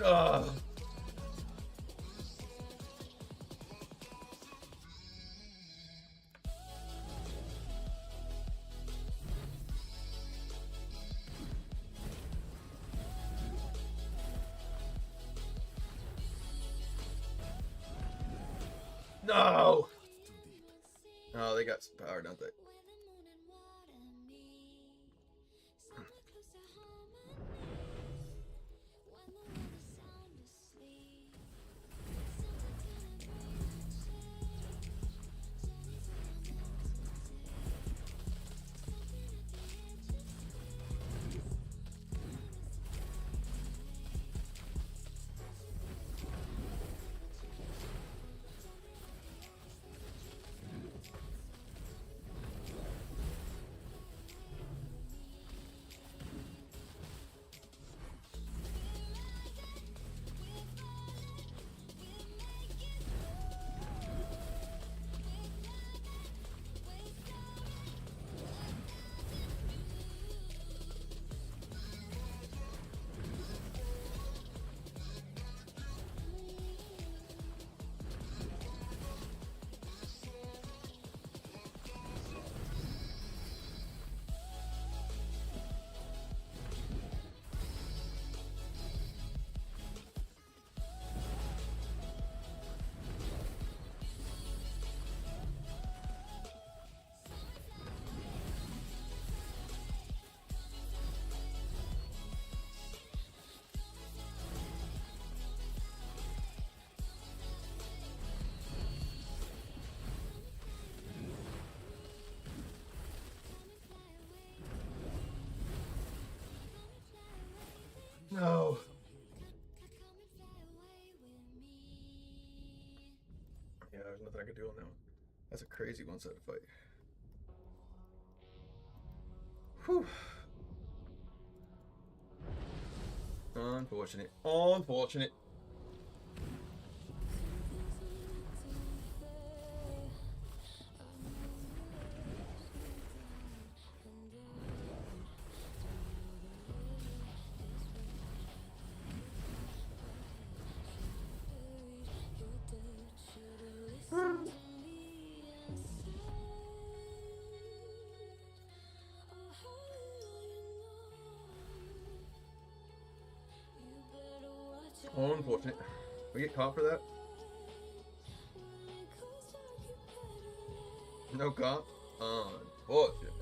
Ugh. No! Oh, they got some power, don't they? No. Yeah, there's nothing I can do on that one. That's a crazy one-sided fight. Whew. Unfortunate. Unfortunate. Unfortunate. We get caught for that? No comp? Unfortunate.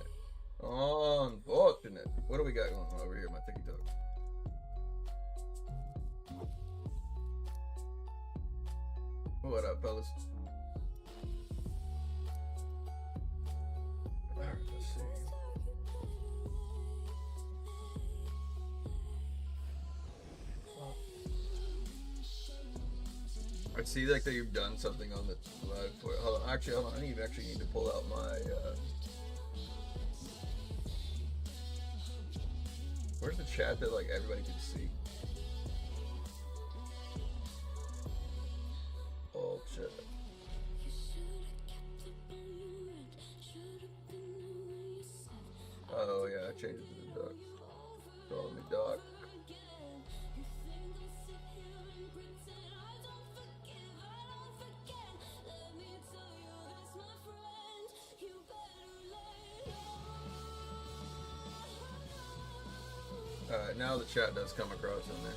Unfortunate. What do we got going on over here, my ticky talk? What up, fellas? Alright, let's see. I see like that you've done something on the live. Hold on, actually, hold on. I actually need to pull out my. Where's the chat that like everybody can see? Oh shit. Oh yeah, I changed it to the duck. Call me Doc. Alright, now the chat does come across in there.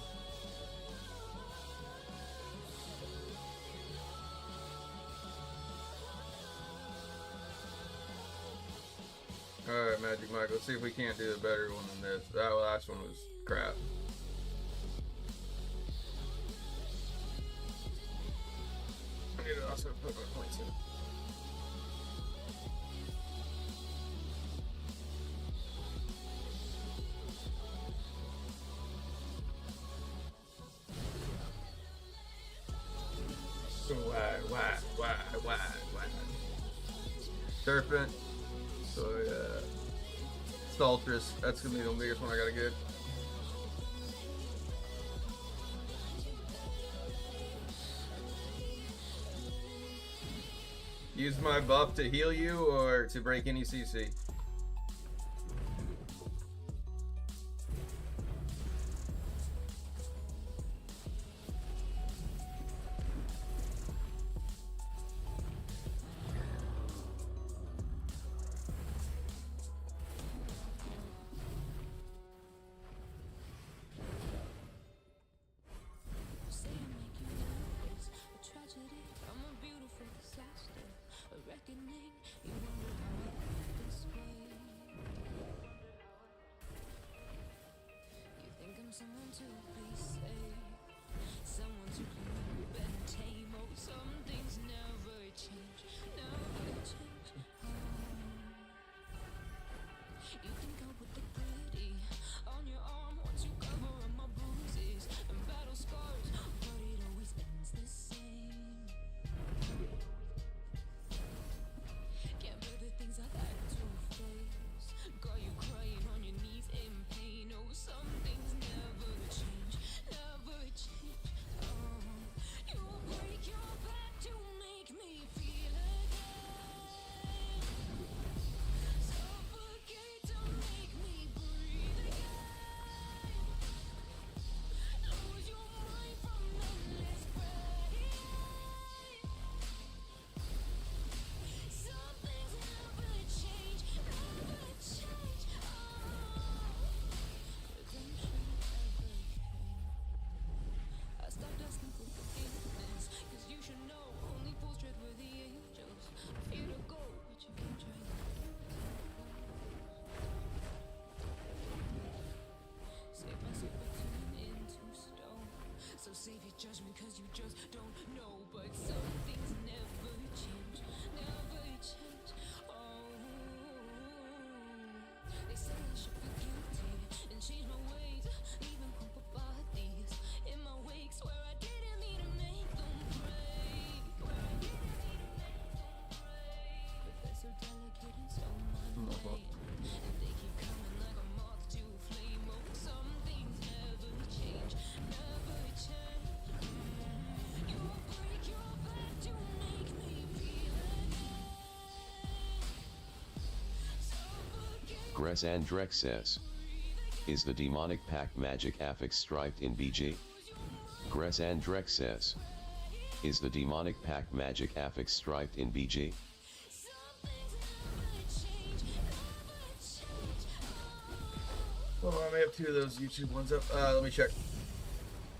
Alright, Magic Mike, let's see if we can't do a better one than this. That last one was crap. I need to also put my points in. Why? Serpent. So yeah. Staltress. That's gonna be the biggest one I gotta get. Use my buff to heal you or to break any CC? Save your judgment cause you just don't know. But some things never change, never change. Oh, they say I should be guilty and change my ways, even pump up bodies in my wake. Swear I didn't mean to make them break, where I didn't mean to make them break. Gress Andrex says, is the demonic pack magic affix striped in BG? Gress Andrex says, is the demonic pack magic affix striped in BG? Well, I may have 2 of those YouTube ones up. Let me check.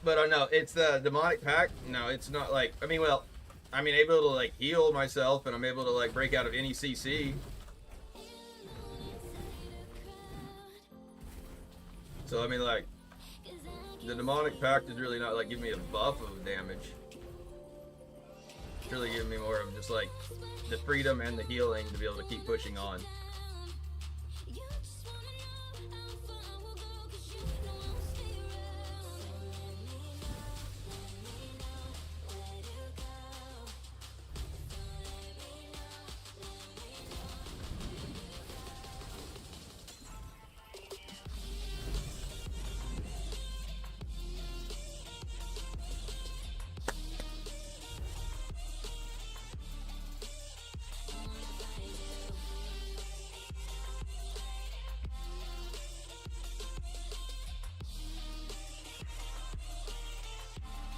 But no, it's the demonic pack. No, it's not like, I mean, well, I'm able to like heal myself, and I'm able to like break out of any CC. So I mean, like, the demonic pact is really not like giving me a buff of damage. It's really giving me more of just like the freedom and the healing to be able to keep pushing on.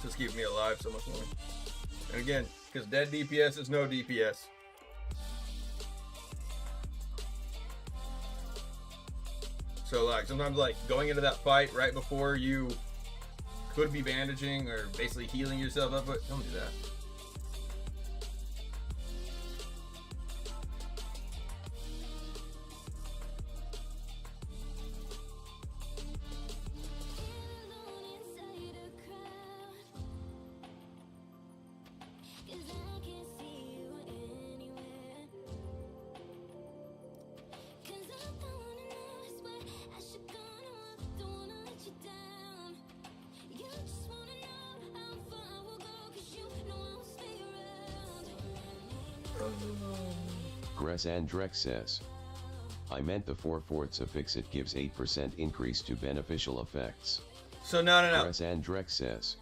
Just keep me alive so much more. And again, because dead DPS is no DPS. So like sometimes like going into that fight right before you could be bandaging or basically healing yourself up, but don't do that. Gress Andrex says, I meant the 4/4 suffix, it gives 8% increase to beneficial effects. So no. Gress Andrex says,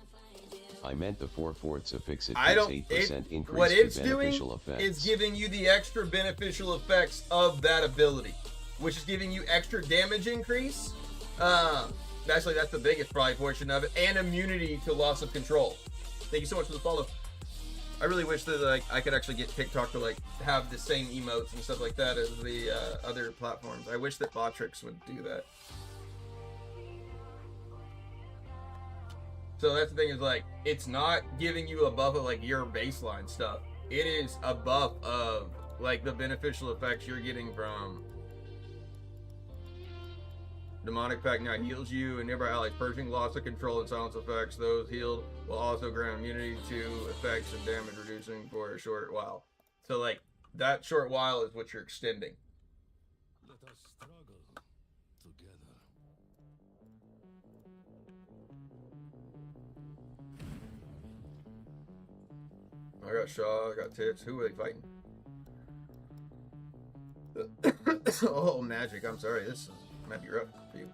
I meant the 4/4 suffix, it I gives don't. 8% increase What to it's beneficial doing effects. is giving you the extra beneficial effects of that ability, which is giving you extra damage increase. Actually, that's the biggest probably portion of it, and immunity to loss of control. Thank you so much for the follow. I really wish that like I could actually get TikTok to like have the same emotes and stuff like that as the other platforms. I wish that Botrix would do that. So that's the thing, is like it's not giving you a buff of like your baseline stuff. It is a buff of like the beneficial effects you're getting from Demonic Pact. Now heals you and nearby allies, purging loss of control and silence effects. Those healed will also grant immunity to effects and damage reducing for a short while. So like that short while is what you're extending. Let us struggle together. I got Shaw, I got Tits. Who are they fighting? Oh, Magic. I'm sorry. This might be rough for you.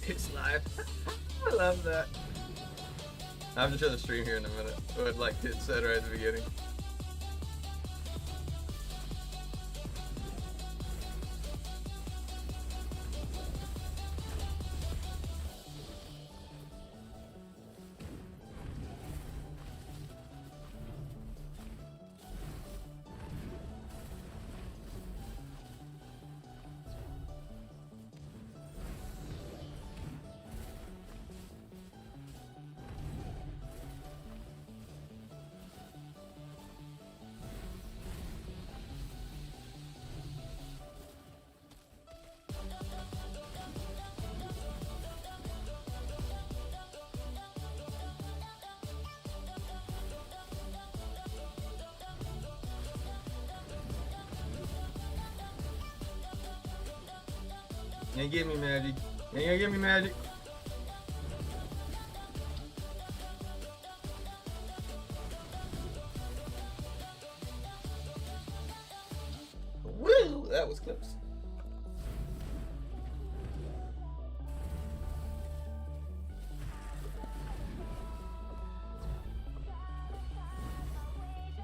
It's live. I love that. I have to show the stream here in a minute. What like Kit said right at the beginning. You ain't give me magic. You ain't gonna give me magic. Woo! That was close.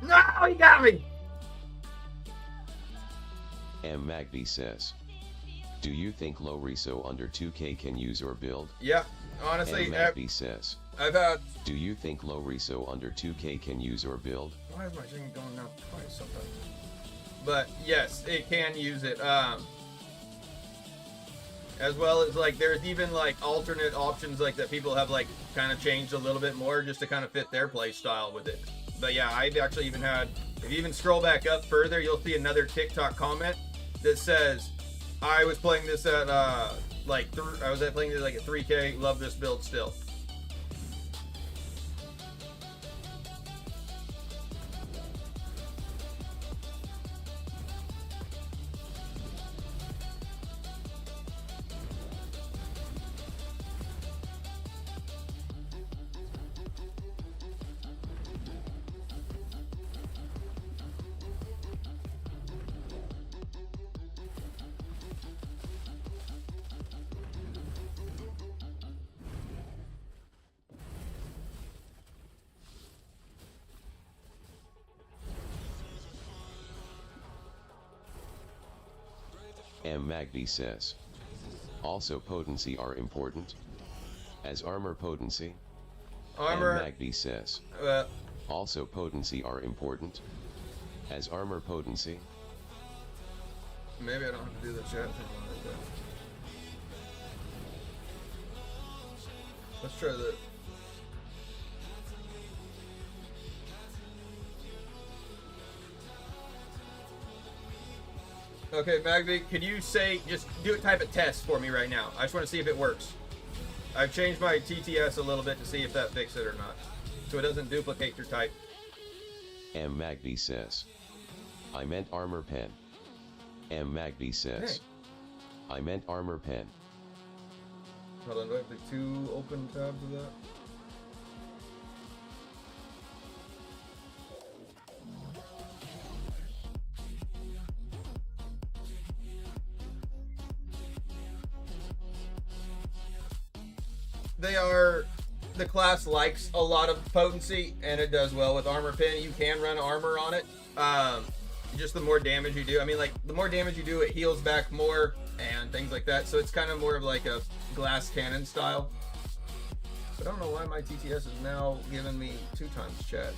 No, he got me. M. Magby says, do you think low reso under 2k can use or build? Yeah, honestly, M. Magby says, I've had. do you think low reso under 2k can use or build? Why is my thing going down twice sometimes? But yes, it can use it. As well as like there's even like alternate options like that people have like kind of changed a little bit more just to kind of fit their play style with it. But yeah, I've actually even had. If you even scroll back up further, you'll see another TikTok comment that says, I was playing this at I was playing this like at 3K. Love this build still. M. Magby says, also potency are important as armor potency. Armor. M. Magby says, also potency are important as armor potency. Maybe I don't have to do the chat thing like that. Let's try that. Okay, Magby, could you say, just do a type of test for me right now? I just want to see if it works. I've changed my TTS a little bit to see if that fixed it or not. So it doesn't duplicate your type. M. Magby says, I meant armor pen. M. Magby says, hey. I meant armor pen. Hold on, do I have the two open tabs of that? The class likes a lot of potency, and it does well with armor pin. You can run armor on it. Just the more damage you do. I mean, like, the more damage you do, it heals back more, and things like that. So it's kind of more of like a glass cannon style. But I don't know why my TTS is now giving me 2 times chat.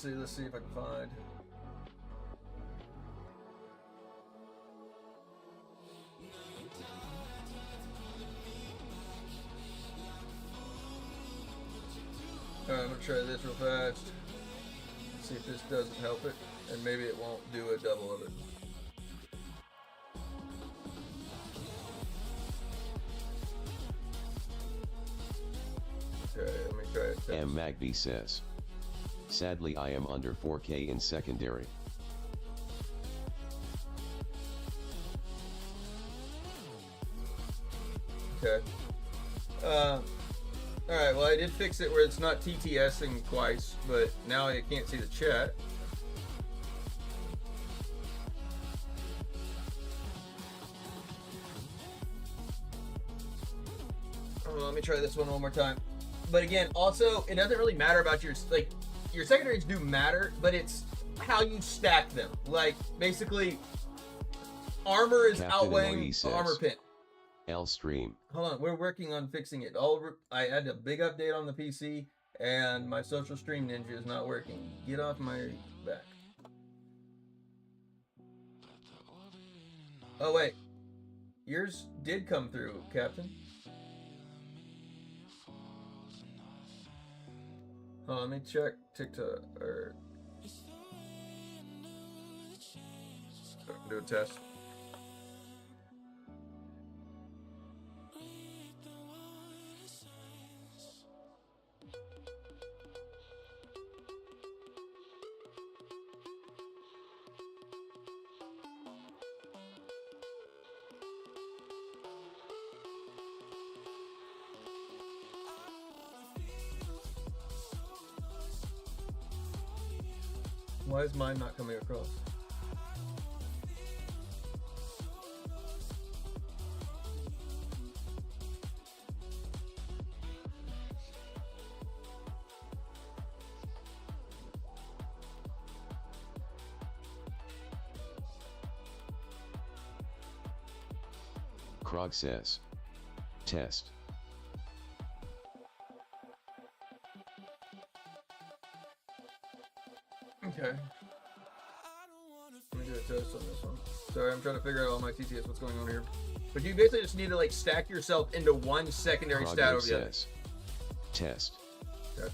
Let's see if I can find. Alright, I'm gonna try this real fast. See if this doesn't help it, and maybe it won't do a double of it. Okay, let me try it. M. Magby says, sadly I am under 4K in secondary. Okay. Alright, well I did fix it where it's not TTSing twice, but now I can't see the chat. Oh, let me try this one more time. But again, also, it doesn't really matter about your secondaries do matter, but it's how you stack them. Like, basically, armor is Captain outweighing Eloise says, armor pin. L stream. Hold on, we're working on fixing it. I had a big update on the PC, and my social stream ninja is not working. Get off my back. Oh wait, yours did come through, Captain. Oh, let me check TikTok or do a test. Why is mine not coming across? Krog says, test. Okay. Let me do a test on this one. Sorry, I'm trying to figure out all my TTS, what's going on here. But you basically just need to like stack yourself into one secondary Krog stat over the other. says, test. Okay.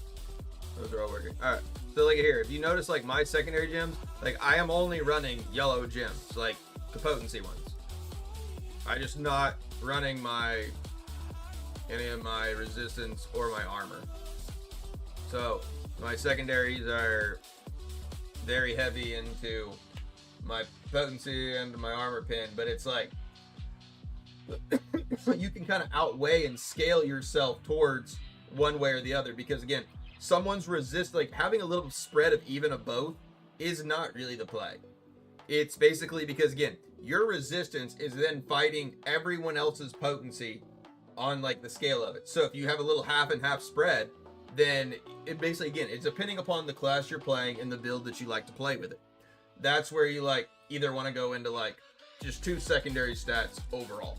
Those are all working. Alright. So like here, if you notice like my secondary gems, like I am only running yellow gems, like the potency ones. I'm just not running any of my resistance or my armor. So my secondaries are very heavy into my potency and my armor pin, but it's like you can kind of outweigh and scale yourself towards one way or the other, because again, someone's like having a little spread of even of both is not really the play. It's basically because again, your resistance is then fighting everyone else's potency on like the scale of it. So if you have a little half and half spread, then it basically, again, it's depending upon the class you're playing and the build that you like to play with it. That's where you like either want to go into like just 2 secondary stats overall.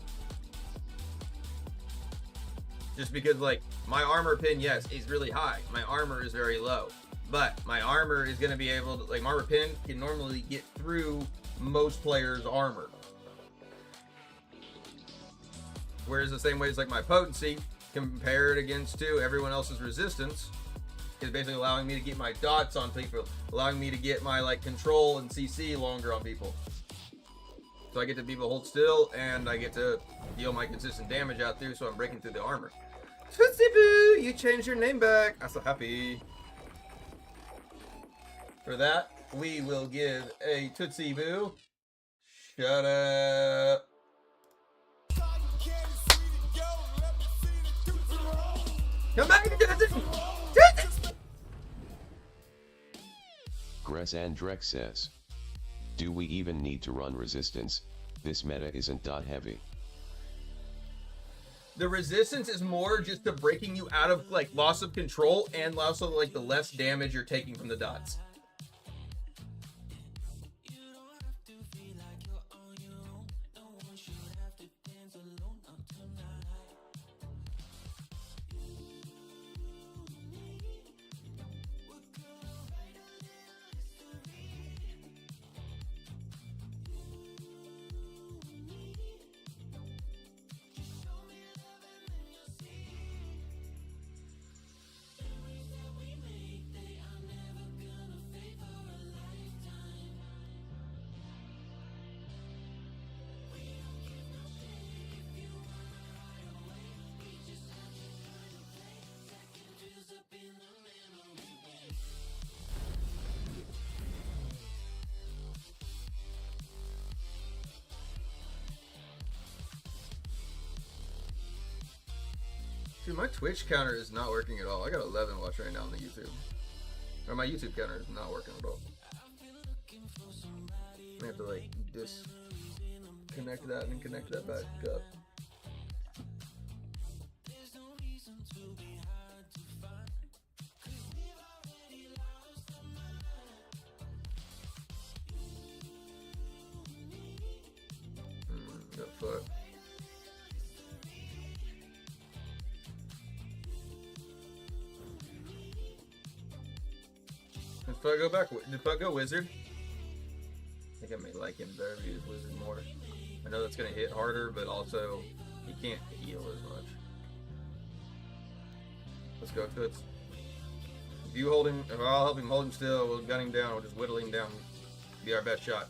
Just because like my armor pin, yes, is really high. My armor is very low, but my armor is going to be able to, like my armor pin can normally get through most players' armor. Whereas the same way as like my potency compared against to everyone else's resistance is basically allowing me to get my dots on people, allowing me to get my like control and CC longer on people. So I get to people hold still and I get to deal my consistent damage out through, so I'm breaking through the armor. Tootsie Boo, you changed your name back. I'm so happy. For that, we will give a Tootsie Boo. Shut up. Come back, Tootsie! Tootsie! Gress Andrex says, do we even need to run resistance? This meta isn't dot heavy. The resistance is more just the breaking you out of like loss of control and also like the less damage you're taking from the dots. Dude, my Twitch counter is not working at all. I got 11 watch right now on the YouTube. Or my YouTube counter is not working at all. I have to like disconnect that and connect that back up. The fuck. If I go back, if I go wizard, I think I may like him better if he is wizard more. I know that's gonna hit harder, but also he can't heal as much. Let's go, Toots. If you hold him, if I'll help him hold him still, we'll gun him down, we'll just whittle him down. Be our best shot.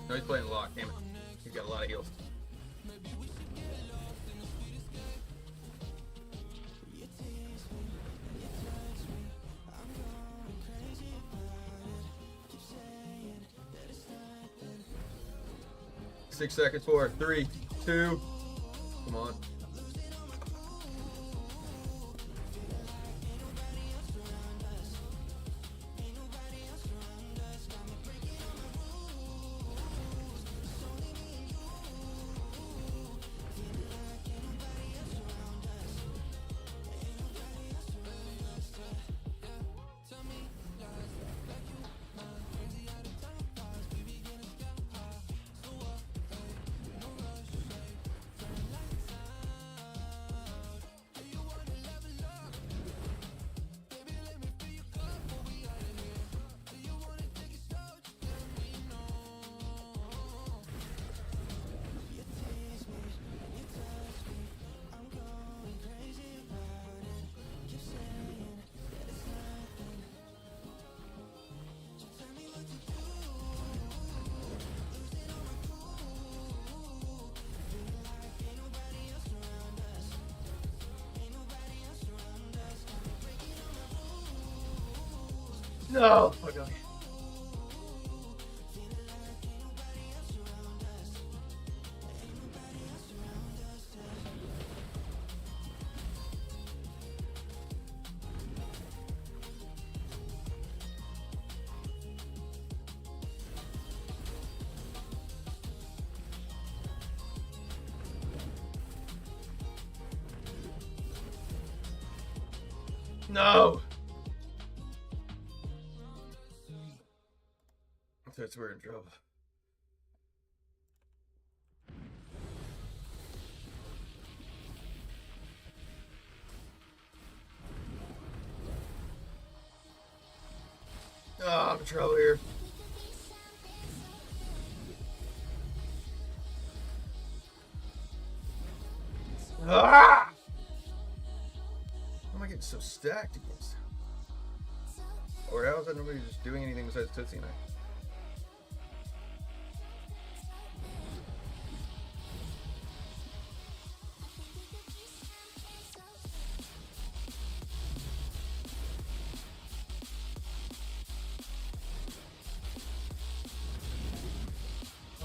No, he's playing lock, damn it. He's got a lot of heals. Six seconds, 4, 3, 2. Come on. No! Fuck off. No! That's we're in trouble. Oh, I'm in trouble here. Ah! Why am I getting so stacked against him? Or how is that nobody just doing anything besides Tootsie Knife?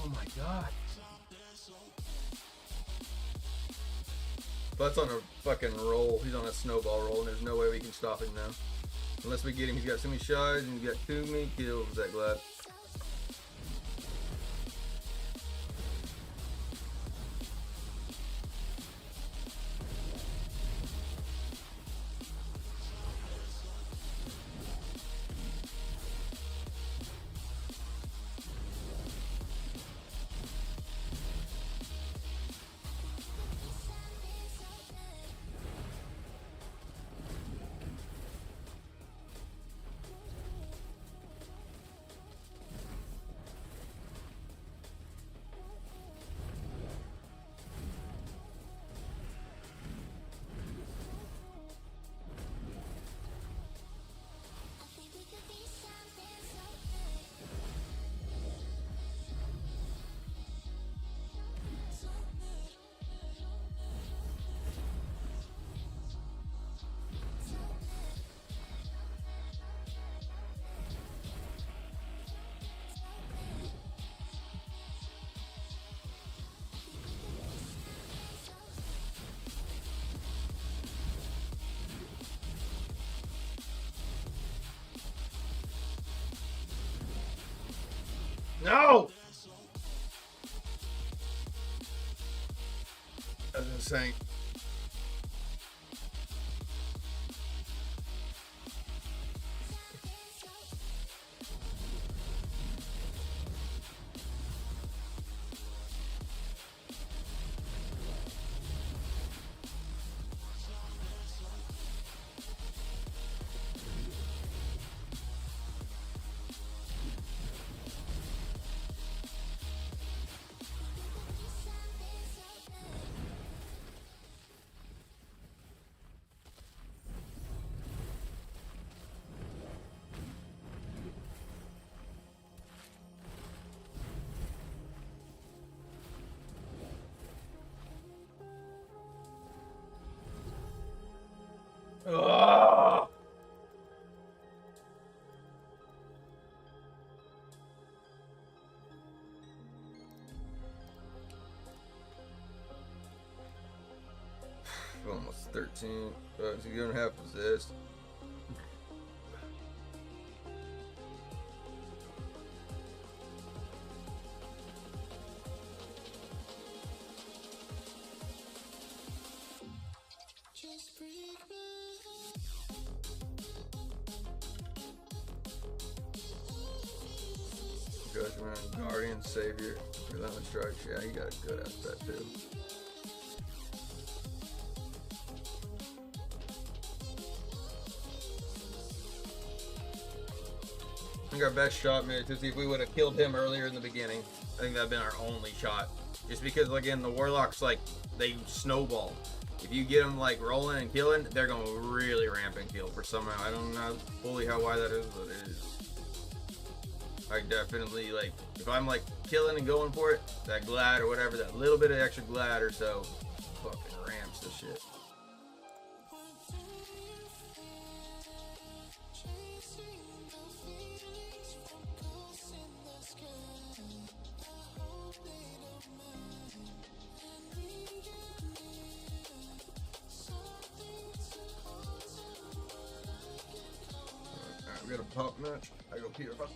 Oh my god. Butt's on a fucking roll. He's on a snowball roll, and there's no way we can stop him now. Unless we get him, he's got so many shots, and he's got too many kills, that glad. No! That's insane. Ugh. Almost 13. Is he gonna have possessed? Judgment, Guardian, Savior, Relentless Strikes. Yeah, he got a good aspect too. I think our best shot, man, to see if we would have killed him earlier in the beginning. I think that'd been our only shot. Just because, again, the Warlocks, like, they snowball. If you get them, like, rolling and killing, they're going to really ramp and kill for somehow. I don't know fully why that is, but it is. I definitely, like, if I'm, like, killing and going for it, that glad or whatever, that little bit of extra glad or so, fucking ramps the shit. Alright, we got a pop match. I go Peter Buck.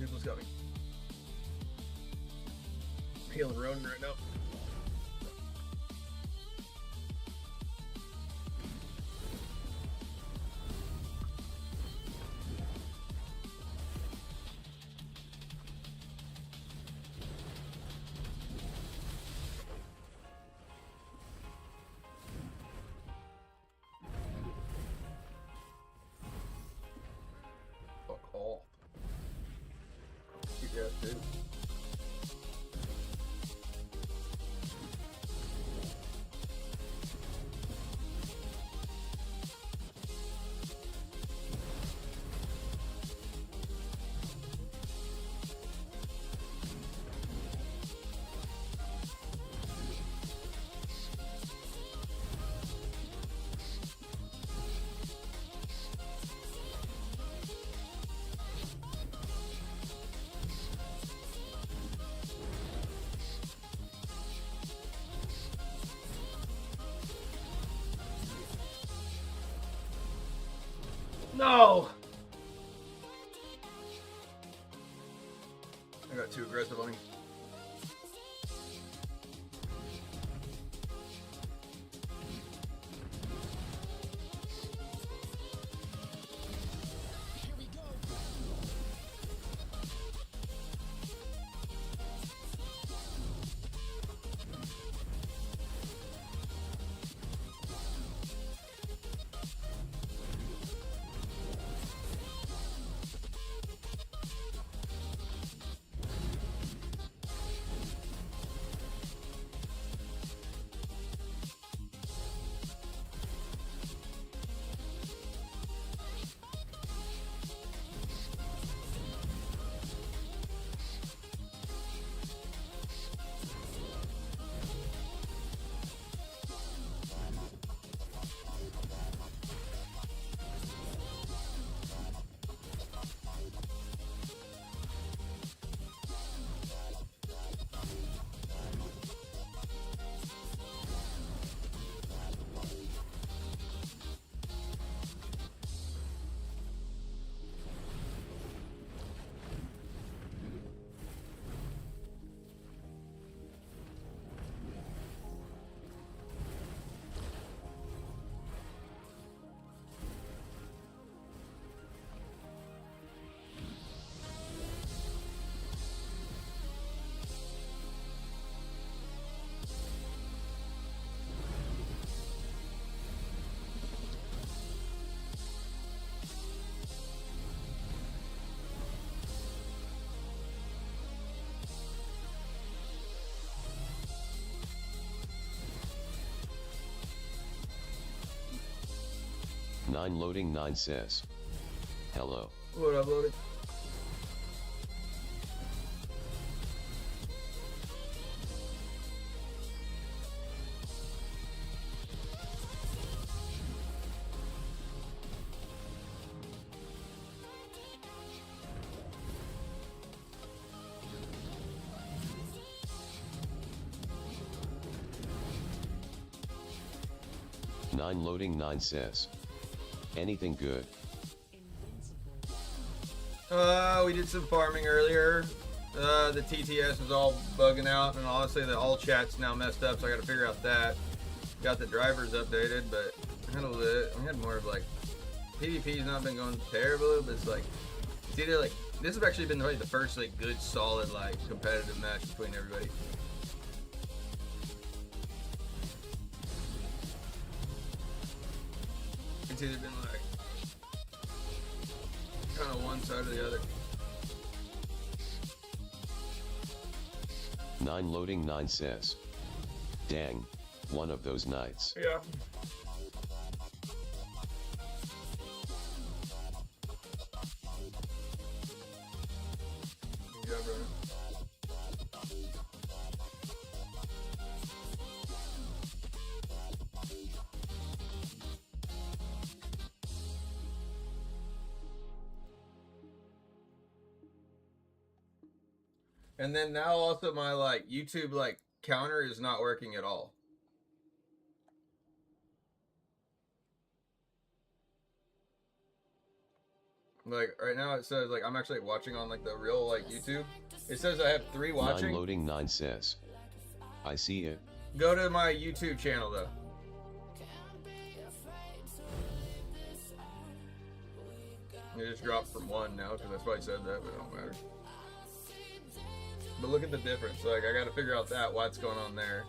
people's coming. Healing Ronin right now. Fuck off. You got to. No! I got too aggressive on him. Nine loading 9 says. Hello. What up, loaded? Nine loading 9 says. Anything good? We did some farming earlier. The TTS is all bugging out, and honestly, the all chat's now messed up, so I got to figure out that. Got the drivers updated, but handled it. We had more of like PvP's not been going terrible, but it's like it's either like this has actually been really the first like good solid like competitive match between everybody. It's either been like kind of one side or the other. 9 loading 9 says. Dang, one of those nights. Yeah. Good job, brother. And then now also my like YouTube like counter is not working at all. Like right now it says like I'm actually watching on like the real like YouTube. It says I have 3 watching. 9 loading 9 says. I see it. Go to my YouTube channel though. It just dropped from 1 now because that's why I said that, but it don't matter. But look at the difference. Like I got to figure out that what's going on there.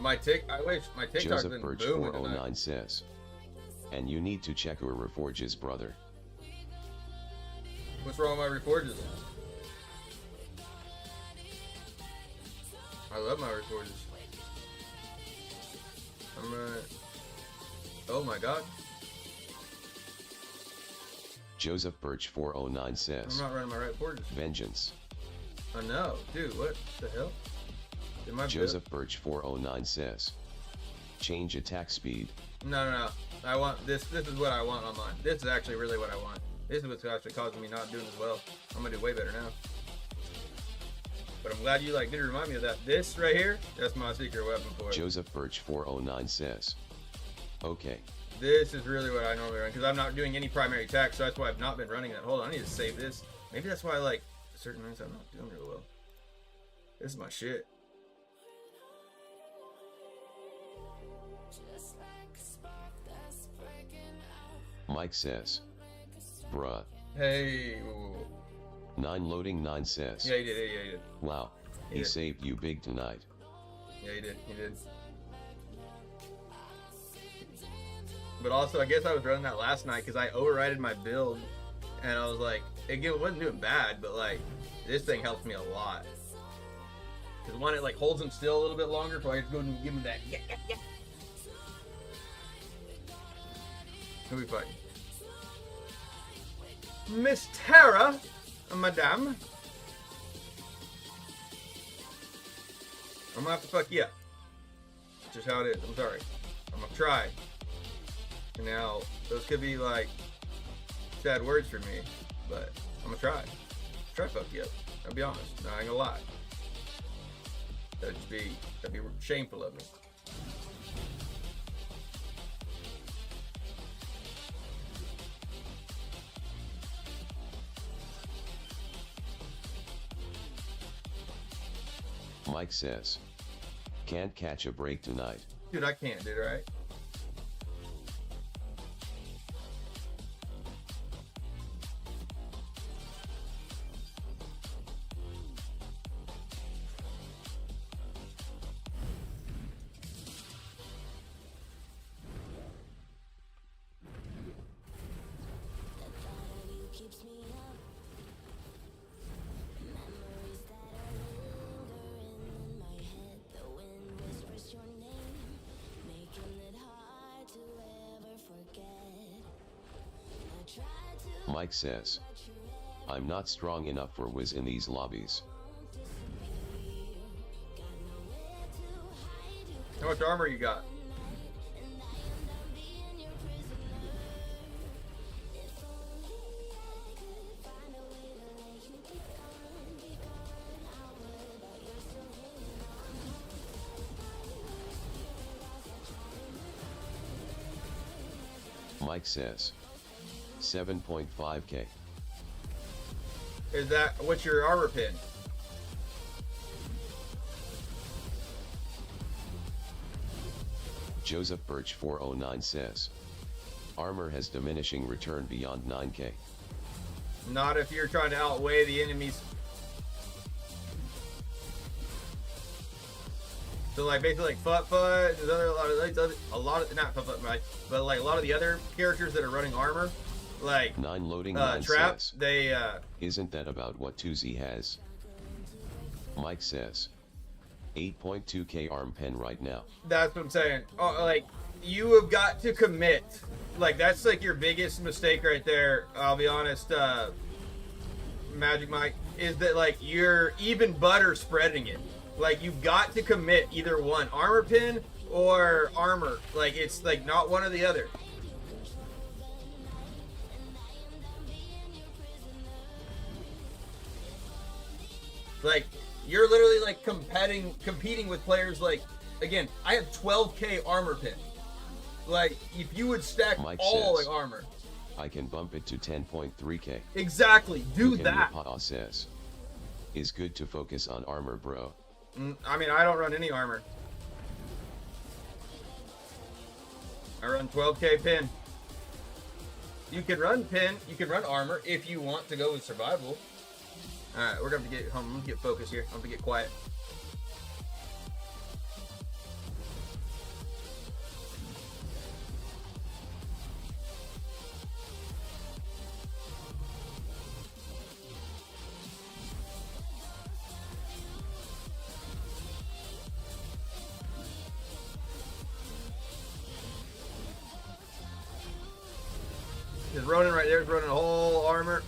I wish my TikTok Joseph didn't Birch boom 409 says. And you need to check your reforges, brother. What's wrong with my reforges? I love my reforges. I'm gonna. Oh my god. Joseph Birch 409 I'm says. not running my right forges. Vengeance. Oh no, dude, what the hell? Did my Joseph Birch 409 says. Change attack speed. No. I want this. This is what I want on mine. This is actually really what I want. This is what's actually causing me not doing as well. I'm gonna do way better now. But I'm glad you like did remind me of that. This right here, that's my secret weapon for it. Joseph Birch 409 says. Okay. This is really what I normally run because I'm not doing any primary attacks, so that's why I've not been running that. Hold on, I need to save this. Maybe that's why like certain nights I'm not doing real well. This is my shit. Mike says. Bruh. Hey. Ooh. 9 loading 9 says. Yeah, he did. Yeah, he did. Wow. He Yeah. saved you big tonight. Yeah, he did. He did. But also, I guess I was running that last night because I overrided my build, and I was like, again, it wasn't doing bad, but like, this thing helps me a lot. Because one, it like holds him still a little bit longer, so I have to go and give him that. Yeah. Who we fighting? Miss Tara, madame. I'm gonna have to fuck you up. That's just how it is. I'm sorry. I'm gonna try. Now, those could be like sad words for me, but I'm gonna try. Try to fuck you up. I'll be honest. No, I ain't gonna lie. That'd be shameful of me. Mike says. Can't catch a break tonight. Dude, I can't, dude, right? Mike says. I'm not strong enough for Wiz in these lobbies. How much armor you got? Mike says. 7.5k. Is that what's your armor pin? Joseph Birch 409 says. Armor has diminishing return beyond 9k. Not if you're trying to outweigh the enemies. So like basically like Fut, there's a lot of not Fut, right? But like a lot of the other characters that are running armor, like 9 loading 9 Trap, says. they Isn't that about what Tuzi has? Mike says. 8.2k arm pen right now. That's what I'm saying. Oh, like you have got to commit. Like that's like your biggest mistake right there. I'll be honest, Magic Mike, is that like you're even butter spreading it. Like you've got to commit either one, armor pin or armor. Like it's like not one or the other. Like you're literally like competing with players like, again, I have 12k armor pin. Like if you would stack Mike all says, like armor. I can bump it to 10.3k. Exactly, do that. Paw says, is good to focus on armor, bro. I mean, I don't run any armor. I run 12k pin. You can run pin, you can run armor if you want to go with survival. Alright, we're gonna have to get home. I'm gonna get focused here. I'm gonna get quiet. There's Ronin right there. There's Ronin whole armor.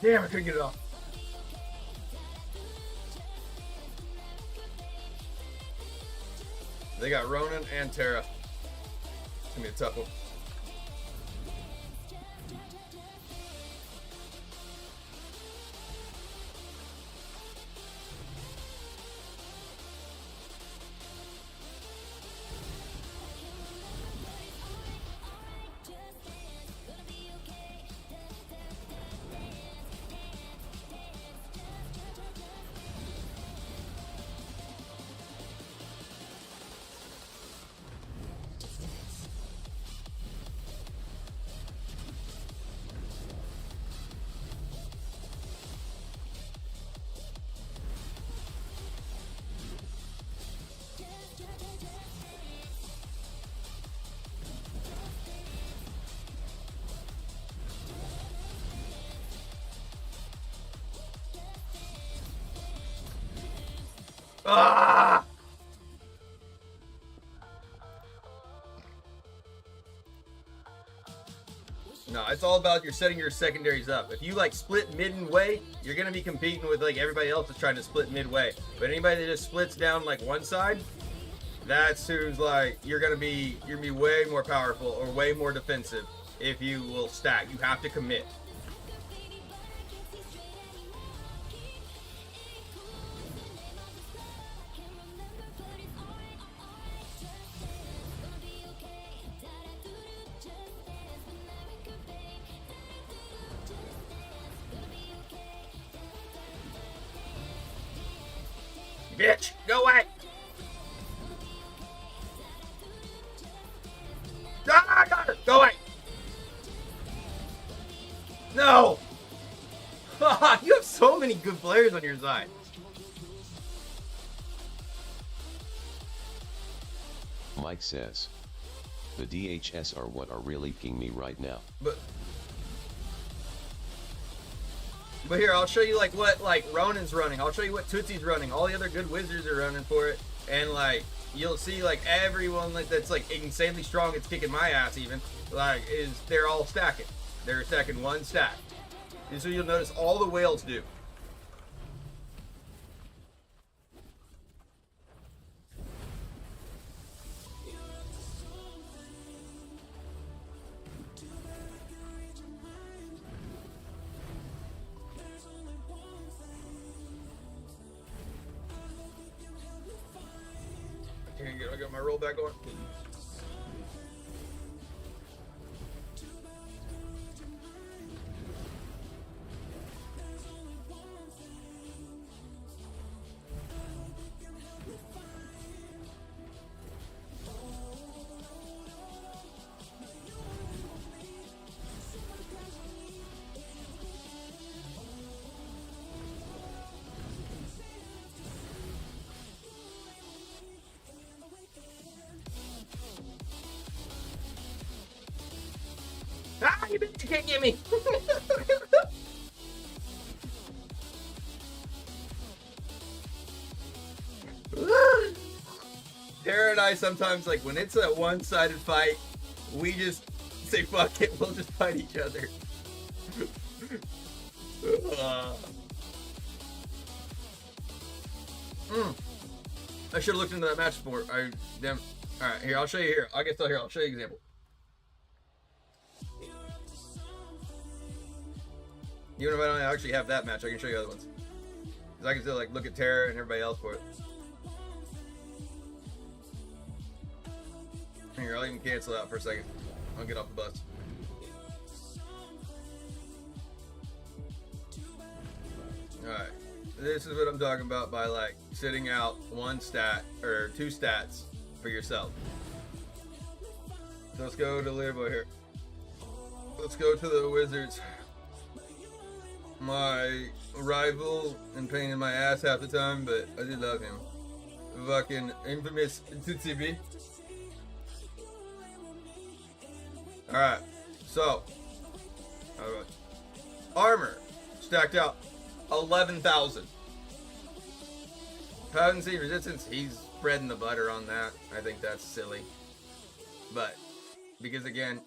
Damn, I couldn't get it off. They got Ronin and Terra. It's gonna be a tough one. Ah! No, it's all about you're setting your secondaries up. If you like split midway, you're gonna be competing with like everybody else that's trying to split midway. But anybody that just splits down like one side, that's who's like you're gonna be way more powerful or way more defensive if you will stack. You have to commit. Bitch, go away! Ah, I got her! Go away! No! You have so many good players on your side. Mike says, the DHS are what are really ping me right now. But here, I'll show you like what like Ronin's running. I'll show you what Tootsie's running. All the other good wizards are running for it. And like you'll see like everyone like that's like insanely strong, it's kicking my ass even, like they're all stacking. They're stacking one stack. And so you'll notice all the whales do. I got my roll back on. you bitch, you can't get me. Tara and I sometimes, like, when it's a one-sided fight, we just say, fuck it, we'll just fight each other. I should have looked into that match more. Alright, here, I'll show you here. I guess I'll show you an example. Even if I don't actually have that match, I can show you other ones. Because I can still, like, look at Tara and everybody else for it. Here, I'll even cancel out for a second. I'll get off the bus. Alright. This is what I'm talking about by, like, sitting out one stat, or two stats for yourself. So let's go to Leaderboard here. Let's go to the Wizards. My rival and pain in my ass half the time, but I do love him. Fucking infamous TTB. Alright, so armor stacked out 11,000. Potency, resistance, he's breading the butter on that. I think that's silly. But, because again,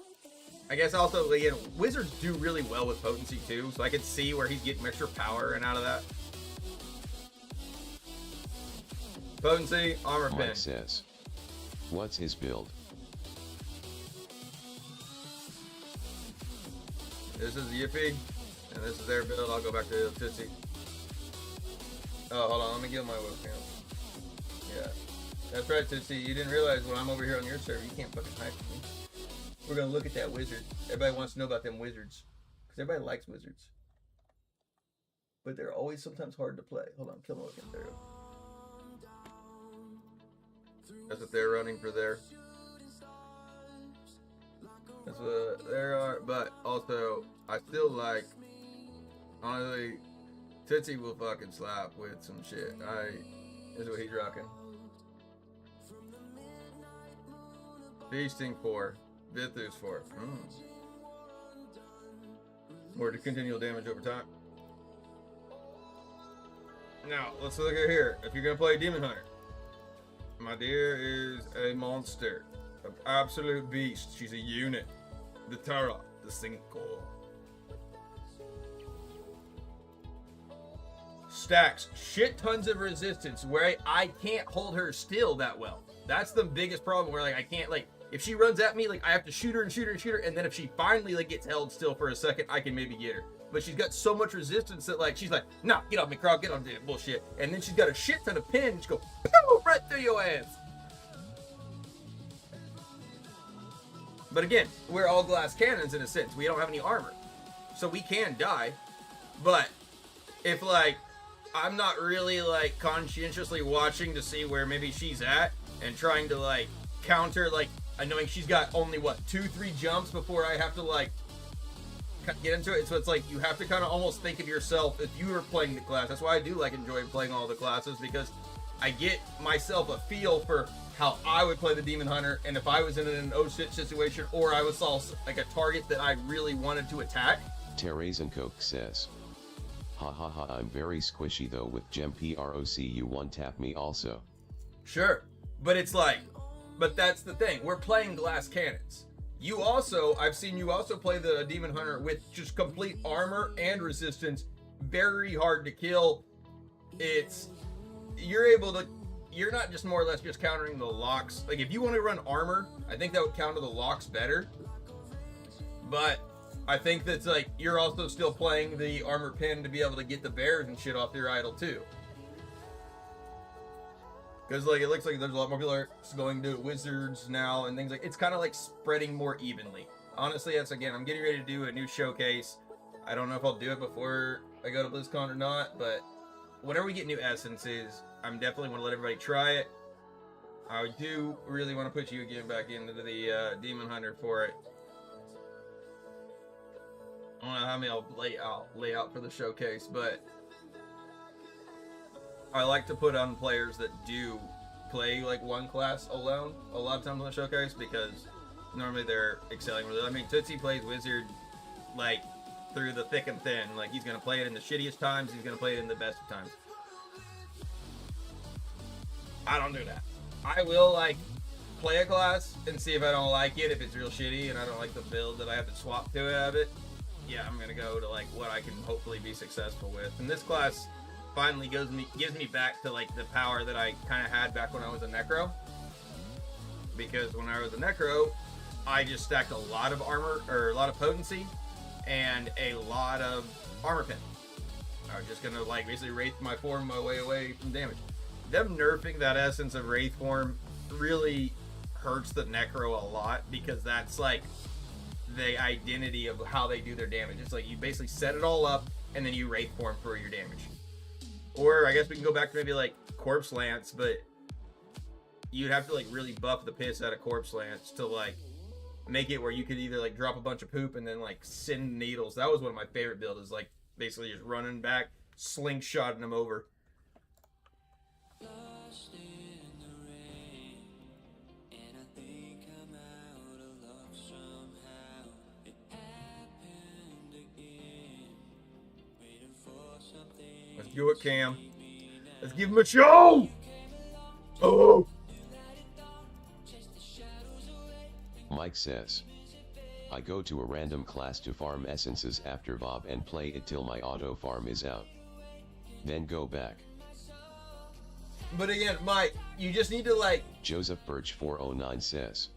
I guess also, again, Wizards do really well with potency too, so I could see where he's getting extra power and out of that. Potency, armor Mike pin. says, what's his build? This is Yippee, and this is their build. I'll go back to Tootsie. Oh, hold on, let me give my webcam. Yeah, that's right, Tootsie. You didn't realize when I'm over here on your server, you can't fucking hide from me. We're gonna look at that wizard. Everybody wants to know about them wizards, because everybody likes wizards. But they're always sometimes hard to play. Hold on, kill them again. There we go. That's what they're running for there. That's what there are, but also I still like, honestly, Tootsie will fucking slap with some shit. This is what he's rocking. Feasting 4, Vithus 4. More to continual damage over time. Now let's look at here. If you're gonna play Demon Hunter, my dear is a monster. An absolute beast. She's a unit. The Tara, the Cinco. Stacks shit tons of resistance where I can't hold her still that well. That's the biggest problem where, like, I can't, like, if she runs at me, like, I have to shoot her and shoot her and shoot her, and then if she finally, like, gets held still for a second, I can maybe get her. But she's got so much resistance that, like, she's like, nah, get off me, Carl, get on that bullshit. And then she's got a shit ton of pin, and she goes, right through your ass. But again, we're all glass cannons in a sense. We don't have any armor. So we can die. But if, like, I'm not really, like, conscientiously watching to see where maybe she's at and trying to, like, counter, like, knowing she's got only, what, 2-3 jumps before I have to, like, get into it. So it's like you have to kind of almost think of yourself if you were playing the class. That's why I do, like, enjoy playing all the classes, because I get myself a feel for how I would play the Demon Hunter, and if I was in an oh shit situation, or I was like a target that I really wanted to attack. Terrazen Coke says, ha ha ha, I'm very squishy though with Gem PROC, you one tap me also. Sure, but it's like, but that's the thing, we're playing glass cannons. You also, I've seen you also play the Demon Hunter with just complete armor and resistance, very hard to kill. You're not just more or less just countering the locks. Like, if you want to run armor, I think that would counter the locks better. But I think that's, like, you're also still playing the armor pin to be able to get the bears and shit off your idol too. Because, like, it looks like there's a lot more people are going to wizards now and things like, it's kind of like spreading more evenly. Honestly, that's, again, I'm getting ready to do a new showcase. I don't know if I'll do it before I go to Blizzcon or not, but whenever we get new essences, I'm definitely want to let everybody try it. I do really want to put you again back into the Demon Hunter for it. I don't know how many I'll lay out for the showcase, but I like to put on players that do play like one class alone a lot of times on the showcase, because normally they're excelling with it. I mean, Tootsie plays Wizard like through the thick and thin. Like he's gonna play it in the shittiest times, he's gonna play it in the best of times. I don't do that. I will like play a class and see if I don't like it. If it's real shitty and I don't like the build that I have to swap to out of it, yeah, I'm gonna go to like what I can hopefully be successful with. And this class finally gives me back to like the power that I kind of had back when I was a Necro. Because when I was a Necro, I just stacked a lot of armor, or a lot of potency, and a lot of armor pin. I was just gonna like basically Wraith my form my way away from damage. Them nerfing that essence of Wraith form really hurts the Necro a lot, because that's like the identity of how they do their damage. It's like you basically set it all up and then you Wraith form for your damage. Or I guess we can go back to maybe like Corpse Lance, but you'd have to like really buff the piss out of Corpse Lance to like make it where you could either like drop a bunch of poop and then like send needles. That was one of my favorite builds, is like basically just running back, slingshotting them over. Let's do it, Cam. Let's give him a show! Oh! Mike says, I go to a random class to farm essences after Bob and play it till my auto farm is out. Then go back. But again, Mike, you just need to like... Joseph Birch 409 says,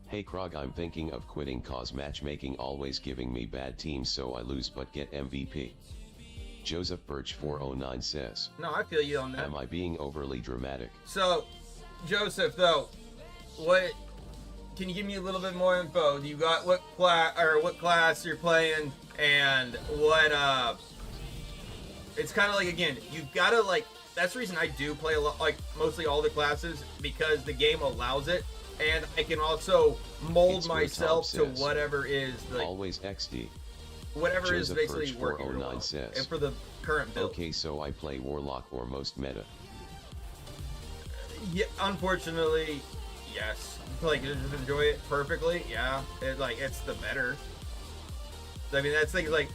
hey Krog, I'm thinking of quitting cause matchmaking always giving me bad teams so I lose but get MVP. Joseph Birch 409 says, No, I feel you on that. am I being overly dramatic? So, Joseph, though, what... Can you give me a little bit more info? Do you got what class you're playing, and what it's kind of like, again, you've got to like, that's the reason I do play a lot, like mostly all the classes, because the game allows it, and I can also mold It's myself to says, whatever is like always XD. whatever Joseph is basically Birch working 409 well. says, And for the current build. Okay, so I play Warlock or most meta. Yeah, unfortunately, yes. Like, just enjoy it perfectly, yeah. It's the better. I mean, that's things like,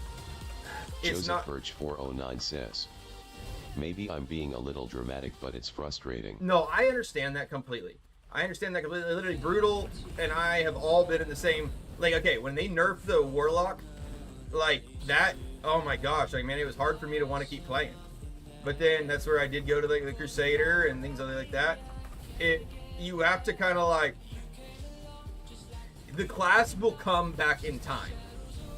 it's Joseph not... Birch 409 says, maybe I'm being a little dramatic, but it's frustrating. No, I understand that completely. Literally, Brutal and I have all been in the same... Like, okay, when they nerfed the Warlock, like, that... Oh my gosh, like, man, it was hard for me to want to keep playing. But then, that's where I did go to, like, the Crusader and things like that. You have to kind of, like... The class will come back in time.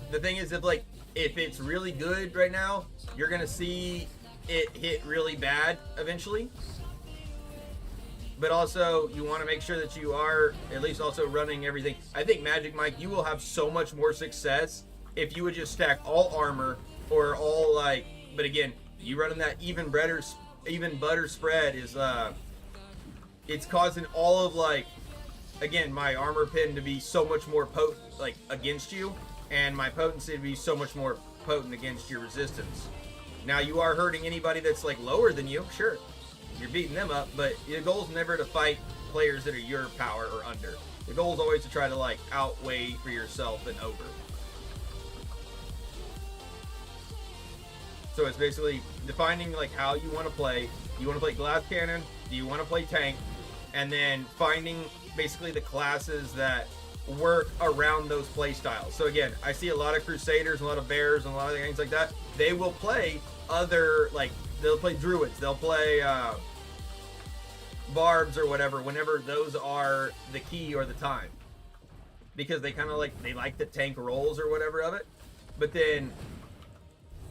The thing is, if it's really good right now, you're gonna see it hit really bad eventually. But also, you want to make sure that you are at least also running everything. I think Magic Mike, you will have so much more success if you would just stack all armor or all like. But again, you running that even butter spread is it's causing all of like. Again, my armor pin to be so much more potent, like, against you, and my potency to be so much more potent against your resistance. Now, you are hurting anybody that's, like, lower than you, sure. You're beating them up, but your goal is never to fight players that are your power or under. The goal is always to try to, like, outweigh for yourself and over. So it's basically defining, like, how you want to play. You want to play glass cannon? Do you want to play tank? And then finding... basically the classes that work around those play styles. So again, I see a lot of Crusaders, a lot of Bears, and a lot of things like that. They will play other, like, they'll play Druids, they'll play Barbs or whatever, whenever those are the key or the time. Because they kind of like, they like the tank rolls or whatever of it. But then,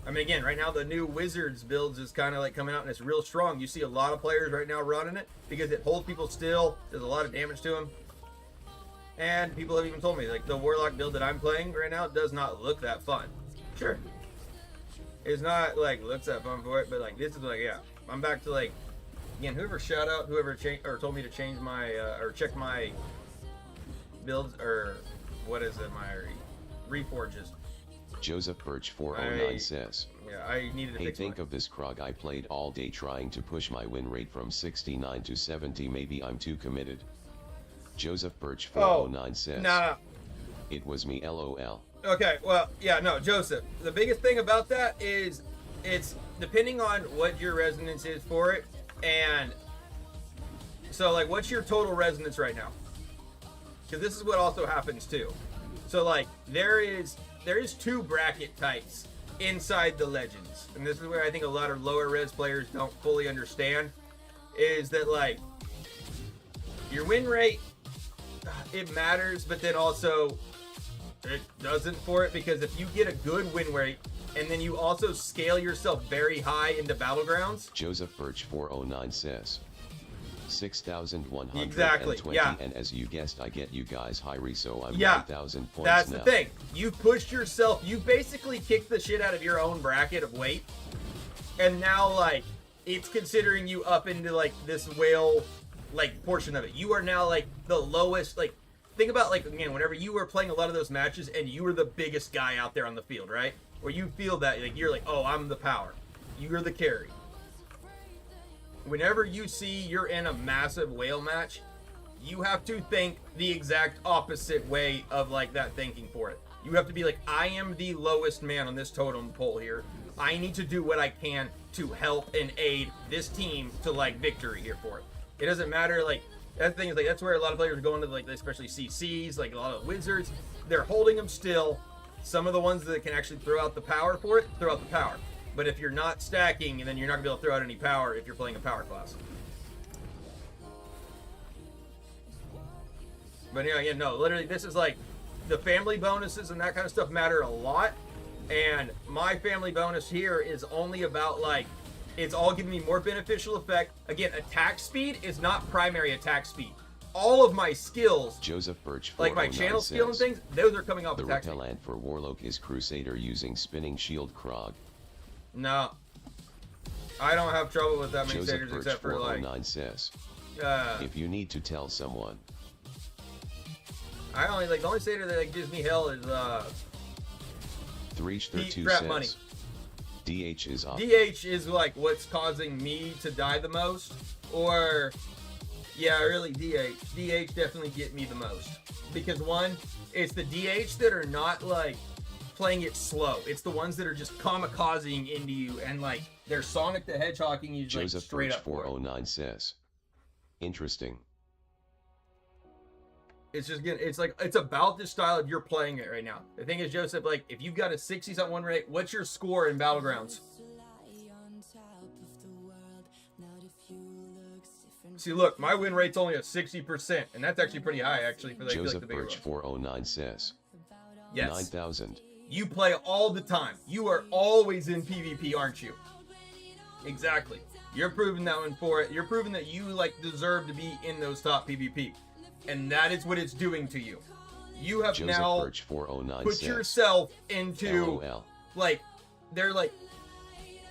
I mean, again, right now the new Wizards builds is kind of like coming out and it's real strong. You see a lot of players right now running it because it holds people still. There's a lot of damage to them. And people have even told me, like, the Warlock build that I'm playing right now does not look that fun. Sure. It's not, like, looks that fun for it, but, like, this is, like, yeah. I'm back to, like, again, whoever told me to change my, or check my builds, or what is it, my reforges. Joseph Birch 409 says, yeah, I needed to hey, fix think mine. of this, Krog. I played all day trying to push my win rate from 69 to 70. Maybe I'm too committed. Joseph Birch 409 says, Nah. It was me, lol. Okay, well, yeah, no, Joseph. The biggest thing about that is it's depending on what your resonance is for it, and so like, what's your total resonance right now? Because this is what also happens too. So like, there is 2 bracket types inside the Legends, and this is where I think a lot of lower res players don't fully understand, is that like your win rate, it matters, but then also it doesn't for it, because if you get a good win rate and then you also scale yourself very high into Battlegrounds. Joseph Birch 409 says 6,120, exactly, yeah. And as you guessed, I get you guys high so I'm 9,000 points that's now. the thing. You pushed yourself, you basically kicked the shit out of your own bracket of weight, and now like it's considering you up into like this whale like portion of it. You are now like the lowest. Like, think about like, again, whenever you were playing a lot of those matches and you were the biggest guy out there on the field, right? Where you feel that like you're like, oh, I'm the power, you're the carry. Whenever you see you're in a massive whale match, you have to think the exact opposite way of like that thinking for it. You have to be like, I am the lowest man on this totem pole here. I need to do what I can to help and aid this team to like victory here for it. It doesn't matter, like, that thing is like, that's where a lot of players are going to, like, especially CCs, like a lot of wizards. They're holding them still. Some of the ones that can actually throw out the power for it, throw out the power. But if you're not stacking, then you're not gonna be able to throw out any power if you're playing a power class. But yeah, no, literally, this is like, the family bonuses and that kind of stuff matter a lot. And my family bonus here is only about like, it's all giving me more beneficial effect. Again, attack speed is not primary attack speed. All of my skills, Joseph Birch, like my channel skill and things, those are coming off the attack speed. repellent for Warlock is Crusader using Spinning Shield Krog. No, I don't have trouble with that many Joseph satyrs Birch except for like. 409 says, if you need to tell someone, I only like, the only satyr that like gives me hell is Threech32 crap says, money. DH is off. DH is like what's causing me to die the most, or yeah, really DH. DH definitely get me the most, because one, it's the DH that are not like playing it slow. It's the ones that are just kamikazing into you and like they're Sonic the Hedgehogging you like Joseph straight Birch up. 409 says, interesting. It's just getting, it's like, it's about the style of you're playing it right now. The thing is, Joseph, like, if you've got a 60-something win rate, what's your score in Battlegrounds? See, look, my win rate's only at 60%, and that's actually pretty high, actually, for Joseph like the bigger Birch ones. 409 says, Yes. 9,000. You play all the time. You are always in PvP, aren't you? Exactly. You're proving that one for it. You're proving that you, like, deserve to be in those top PvP. And that is what it's doing to you. You have Joseph now Birch 409 put says, yourself into, LOL. like, they're like,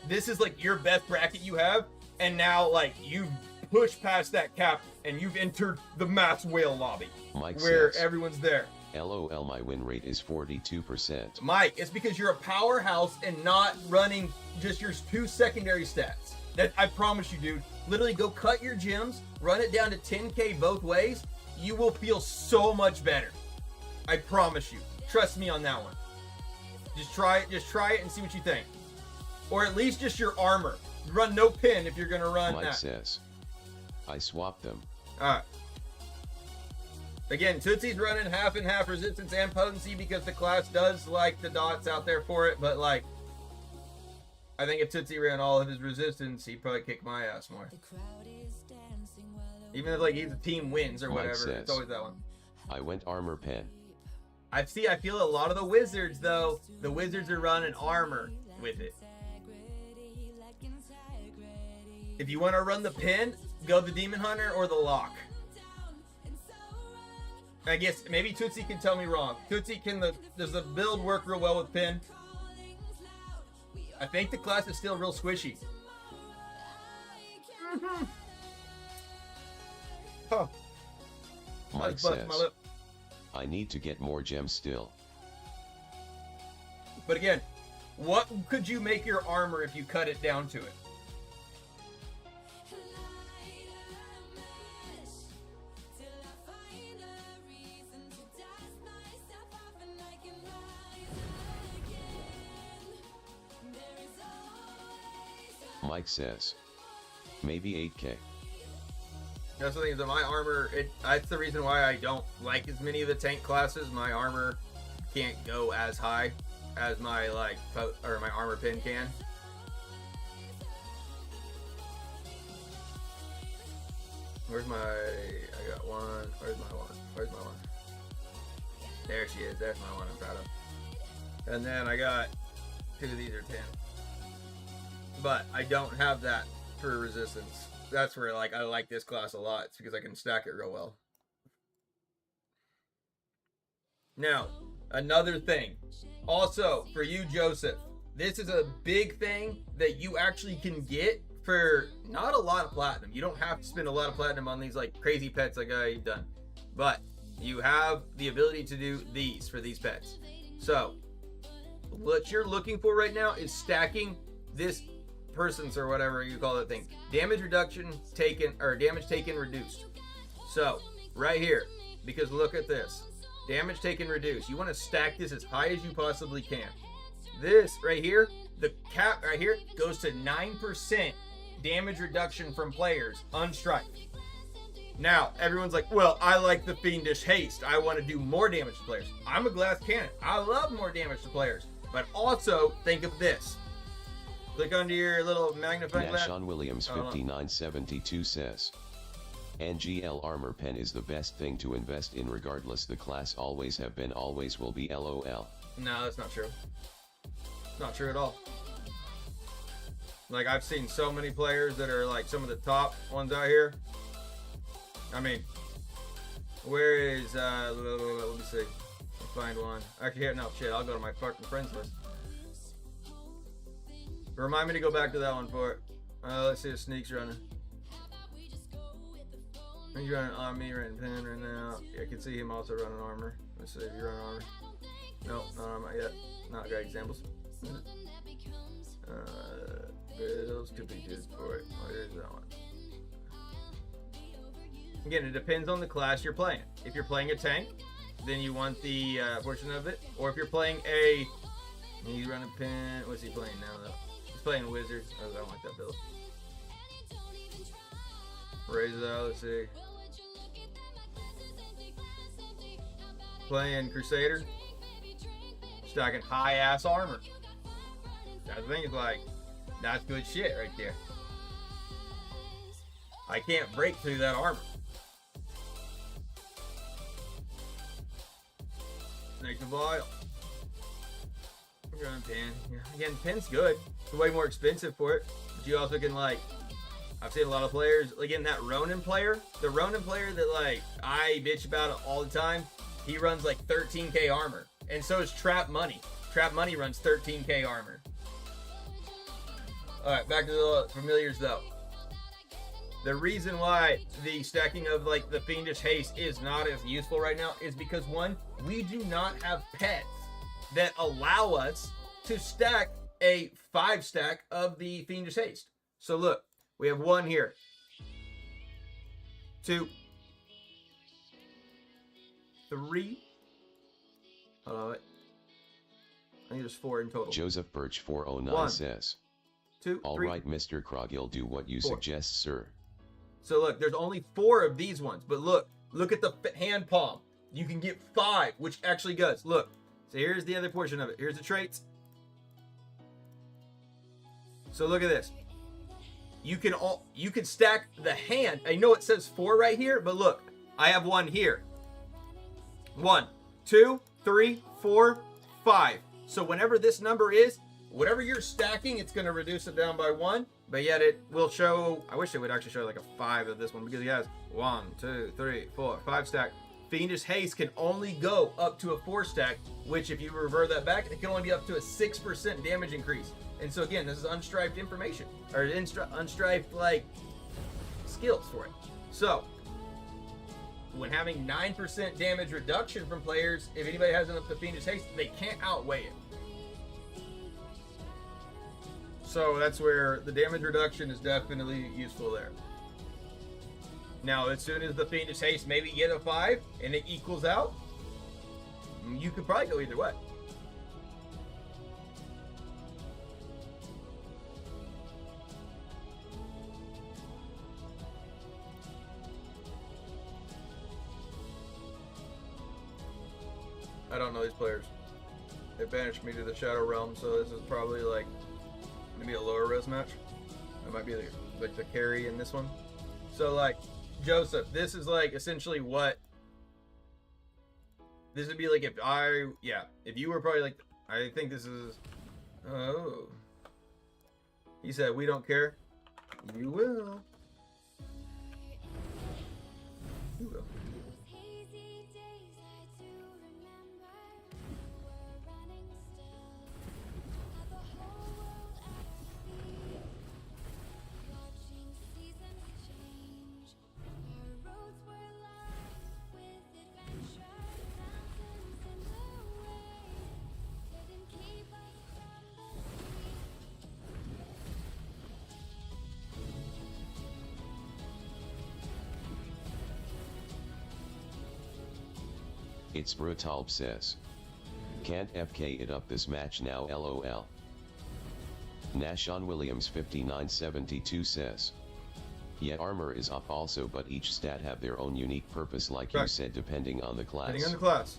this is like your best bracket you have, and now like you've pushed past that cap and you've entered the mass whale lobby, Mike where says, everyone's there. LOL, my win rate is 42%. Mike, it's because you're a powerhouse and not running just your 2 secondary stats. That, I promise you, dude. Literally, go cut your gems, run it down to 10k both ways. You will feel so much better. I promise you. Trust me on that one. Just try it. Just try it and see what you think. Or at least just your armor. Run no pin if you're gonna run Mike that. says, I swapped them. All right. Again, Tootsie's running half and half resistance and potency because the class does like the dots out there for it. But like, I think if Tootsie ran all of his resistance, he'd probably kick my ass more. Even if like either team wins or Mike whatever, says, it's always that one. I went armor pen. I feel a lot of the wizards though, the wizards are running armor with it. If you want to run the pin, go the demon hunter or the lock. I guess maybe Tootsie can tell me wrong. Tootsie, does the build work real well with pin? I think the class is still real squishy. Huh. Mike says, I need to get more gems still. But again, what could you make your armor if you cut it down to it? Mike says, maybe 8k. That's the thing, is that my armor, that's the reason why I don't like as many of the tank classes. My armor can't go as high as my my armor pin can. Where's my, I got one, where's my one, where's my one? There she is, there's my one I'm proud of. And then I got 2 of these are 10. But I don't have that for resistance. That's where I like this class a lot. It's because I can stack it real well. Now, another thing. Also, for you, Joseph, this is a big thing that you actually can get for not a lot of platinum. You don't have to spend a lot of platinum on these crazy pets like I've done. But you have the ability to do these for these pets. So, what you're looking for right now is stacking this person's, or whatever you call that thing, damage reduction taken, or damage taken reduced. So right here, because look at this, damage taken reduced, you want to stack this as high as you possibly can. This right here, the cap right here goes to 9% damage reduction from players unstriped. Now everyone's like, well, I like the fiendish haste, I want to do more damage to players. I'm a glass cannon, I love more damage to players, but also think of this. Click onto your little magnifying glass. Sean Williams 5972 says, NGL armor pen is the best thing to invest in regardless, the class always have been, always will be, LOL. No, that's not true. Not true at all. I've seen so many players that are some of the top ones out here. I mean, where is, let me see. I'll find one. Actually, no, shit, I'll go to my fucking friends list. Remind me to go back to that one for it. Let's see if Sneak's running. He's running Omni, running Pin right now. Yeah, I can see him also running armor. Let's see if you run armor. Nope, not armor yet. Not got examples. Those could be good for it. Oh, here's that one. Again, it depends on the class you're playing. If you're playing a tank, then you want the portion of it. Or if you're playing a... He's running Pin. What's he playing now, though? Playing wizard. Oh, I don't like that build. Raise it out, let's see. Playing Crusader. Stacking high ass armor. That's the thing, is that's good shit right there. I can't break through that armor. Snake the Vial. We're going Pin. Yeah. Again, Pin's good. It's way more expensive for it. But you also can I've seen a lot of players, again, that Ronin player. The Ronin player that I bitch about it all the time. He runs 13k armor. And so is Trap Money. Trap Money runs 13k armor. Alright, back to the familiars though. The reason why the stacking of the Fiendish Haste is not as useful right now is because, one, we do not have pets that allow us to stack a 5-stack of the Fiendish Haste. So look, we have 1 here, 2, 3. Hold on, wait. I think there's 4 in total. Joseph Birch 409 1, says, 2, 3. All right, Mr. Krogil, do what you 4. suggest, sir. So look, there's only 4 of these ones, but look at the hand palm. You can get 5, which actually goes. Look, so here's the other portion of it. Here's the traits. So look at this. You can stack the hand. I know it says 4 right here, but look, I have 1 here. 1, 2, 3, 4, 5. So whenever this number is, whatever you're stacking, it's going to reduce it down by 1. But yet it will show, I wish it would actually show a 5 of this one, because he has 1, 2, 3, 4, 5 stack. Fiendish Haste can only go up to a 4 stack, which if you revert that back, it can only be up to a 6% damage increase. And so again, this is unstriped information, or unstriped skills for it. So when having 9% damage reduction from players, if anybody has enough to Fiendish Haste, they can't outweigh it. So that's where the damage reduction is definitely useful there. Now, as soon as the Fiendish Haste maybe get a 5 and it equals out, you could probably go either way. I don't know these players. They banished me to the Shadow Realm, so this is probably like maybe a lower res match. I might be like the carry in this one. So like Joseph, this is like essentially what this would be like if if you were probably like, I think this is, oh, he said we don't care. You will. You will. Hazy days I do remember. We were running still. Had the whole world at our feet. Watching seasons change. Our roads were lined with adventure. Mountains in the way. Couldn't keep us from the sea. It's Brutalb says. Can't FK it up this match now lol. Nashon Williams 5972 says. Yeah, armor is up also, but each stat have their own unique purpose like you Correct. said depending on the class. Depending on the class.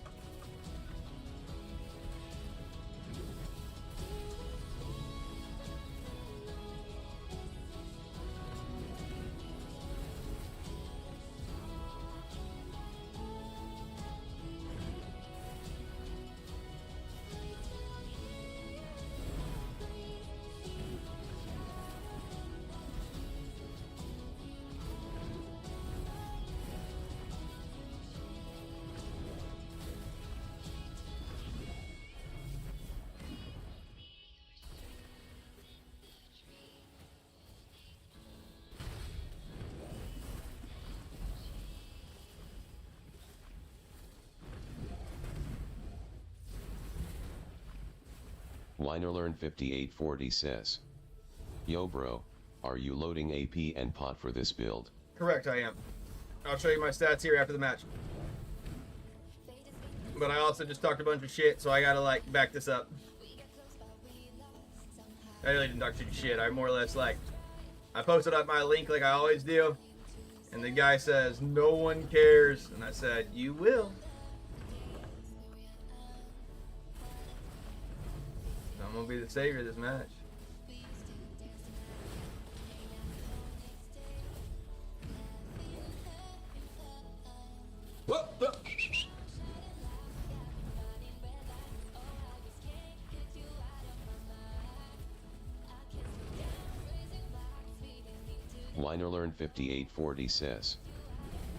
Winerlearn 5840 says. Yo bro, are you loading AP and pot for this build? Correct, I am. I'll show you my stats here after the match. But I also just talked a bunch of shit, so I gotta like back this up. I really didn't talk shit. I more or less like, I posted up my link like I always do, and the guy says no one cares, and I said you will. I'm gonna be the savior of this match. Winerlearn 5840 says.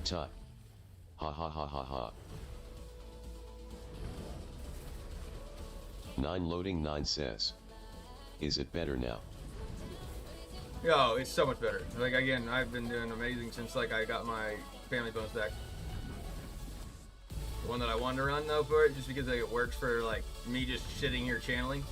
Tut. Ha ha ha ha ha. 9 loading 9 says. Is it better now? Yo, it's so much better. Like again, I've been doing amazing since like I got my family bonus deck. The one that I wanted to run though for it, just because like, it works for like me just sitting here channeling.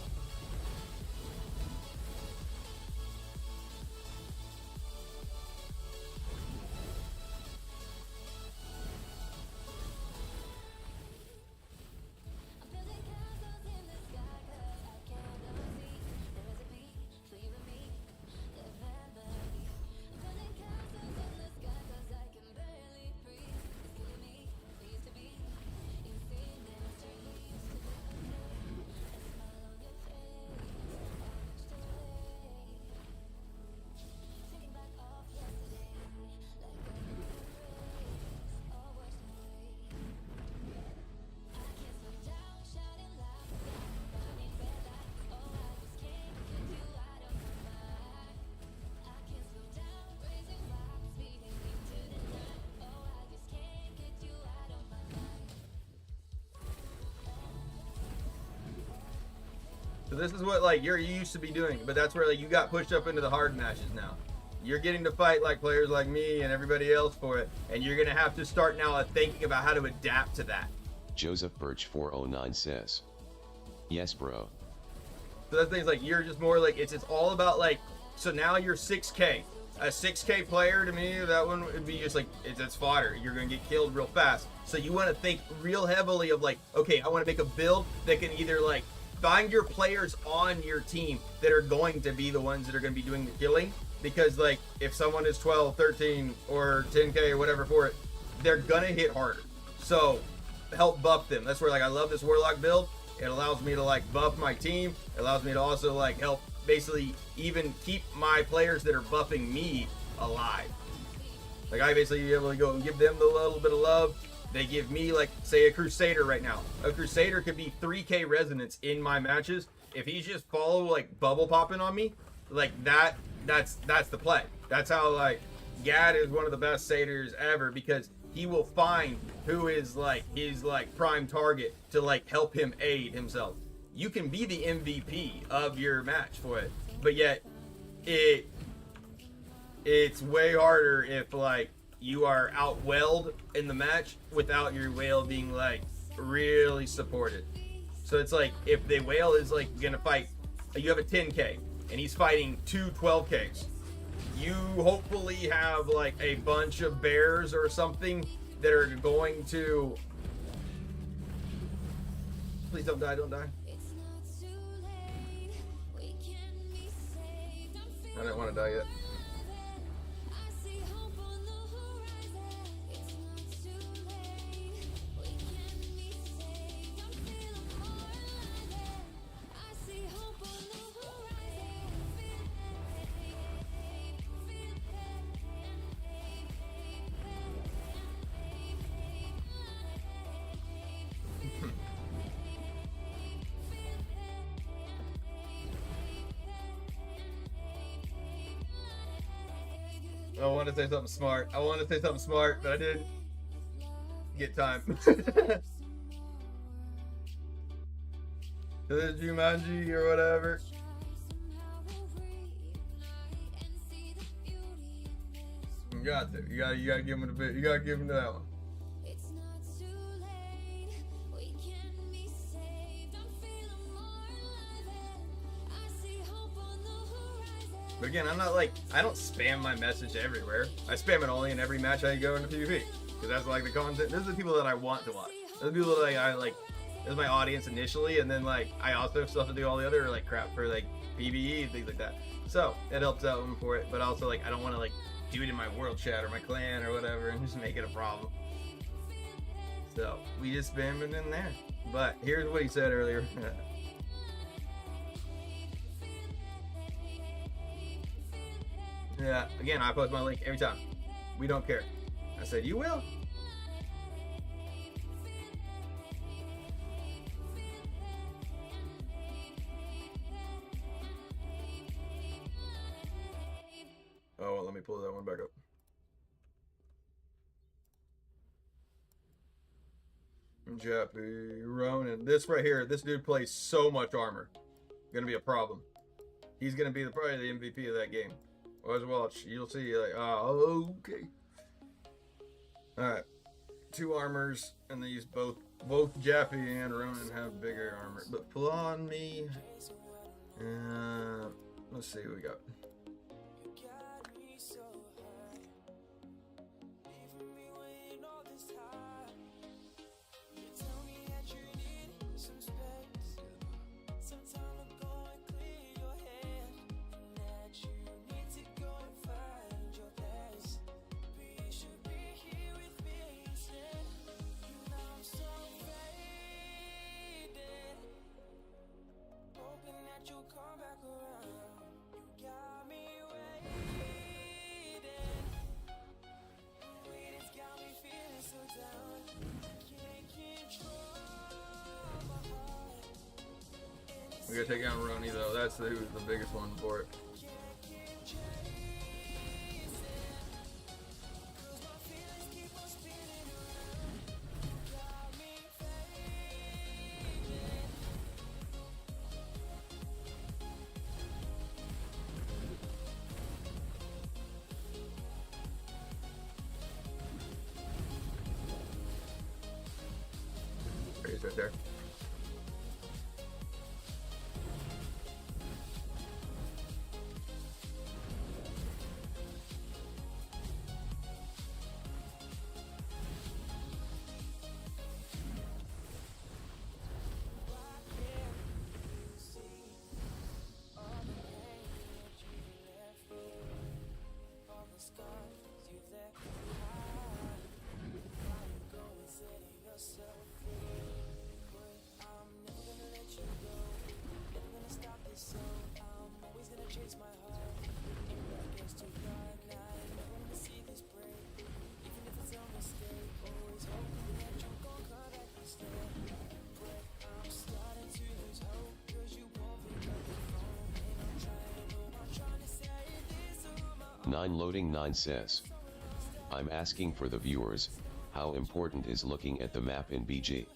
So this is what like you're used to be doing, but that's where like you got pushed up into the hard matches now. You're getting to fight like players like me and everybody else for it, and you're gonna have to start now thinking about how to adapt to that. Joseph Birch 409 says. Yes bro. So that thing's like you're just more like it's all about like, so now you're 6K. A 6K player to me, that one would be just like it's fodder. You're gonna get killed real fast. So you want to think real heavily of like, okay, I want to make a build that can either like find your players on your team that are going to be the ones that are going to be doing the killing, because like if someone is 12, 13 or 10K or whatever for it, they're gonna hit harder. So help buff them. That's where like I love this Warlock build. It allows me to like buff my team. It allows me to also like help basically even keep my players that are buffing me alive. Like I basically be able to go and give them the little bit of love. They give me, like, say a Crusader right now. A Crusader could be 3k resonance in my matches. If he's just follow like bubble popping on me, like that's the play. That's how like Gad is one of the best satyrs ever, because he will find who is like his like prime target to like help him aid himself. You can be the MVP of your match for it, but yet it's way harder if like you are outwelled in the match without your whale being like really supported. So it's like if the whale is like gonna fight, you have a 10k and he's fighting two 12ks. You hopefully have like a bunch of bears or something that are going to. Please don't die, don't die. I didn't want to die yet. I wanted to say something smart. But I didn't get time. This is Jumanji or whatever. You got to. You gotta give him the bit. You gotta give him that one. But again, I'm not like, I don't spam my message everywhere. I spam it only in every match I go into PvP. Because that's like the content. Those are the people that I want to watch. Those are the people that I like, this is my audience initially. And then like, I also have stuff to do all the other like crap for like PvE and things like that. So it helps out for it. But also like, I don't want to like do it in my world chat or my clan or whatever and just make it a problem. So we just spam it in there. But here's what he said earlier. Yeah, again, I post my link every time. We don't care. I said, you will. Oh, well, let me pull that one back up. Jappy, Ronin. This right here, this dude plays so much armor. Gonna be a problem. He's gonna be probably the MVP of that game. Always watch. You'll see. Like, oh, okay. All right. 2 armors, and these both Jappy and Ronin have bigger armor. But pull on me. Let's see what we got. We gotta take down Roni though. That's who's the biggest one for it. He's right there. 9 loading 9 says, I'm asking for the viewers, how important is looking at the map in BG?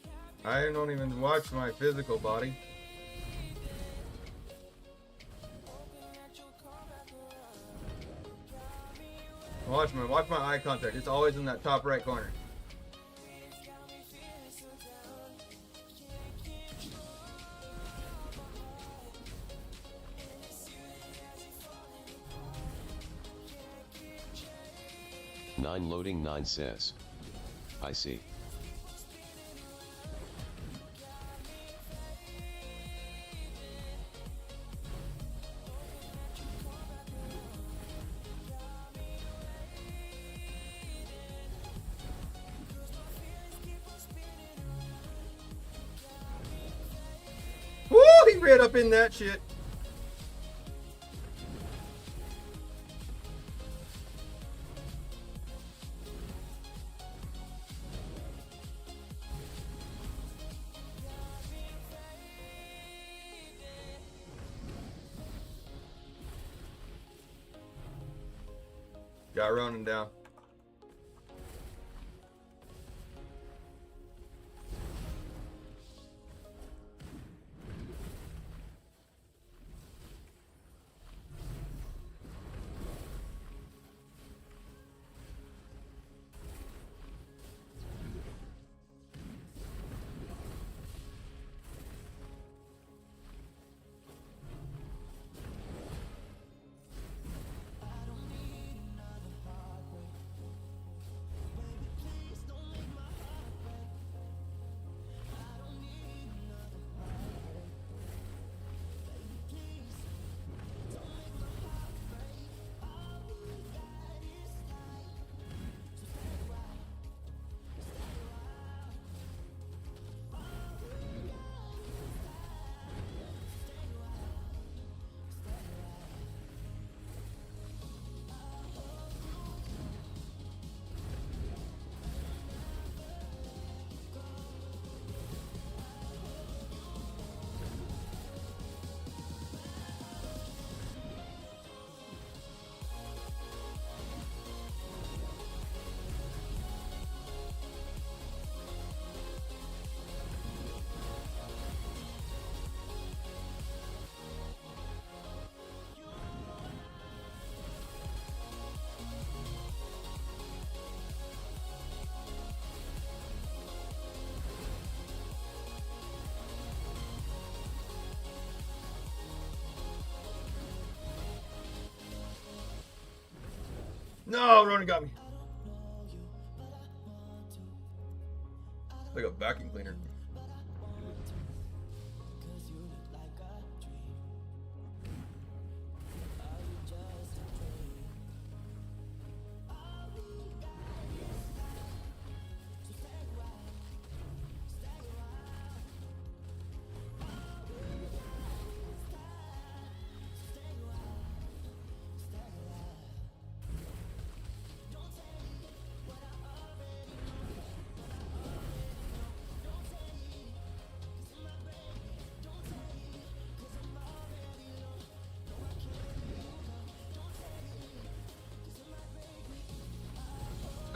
I don't even watch my physical body. Watch my eye contact. It's always in that top right corner. Nine loading 9 says, I see. Woo! He ran up in that shit. Got Ronan down. No, Ronan got me. Like a vacuum cleaner.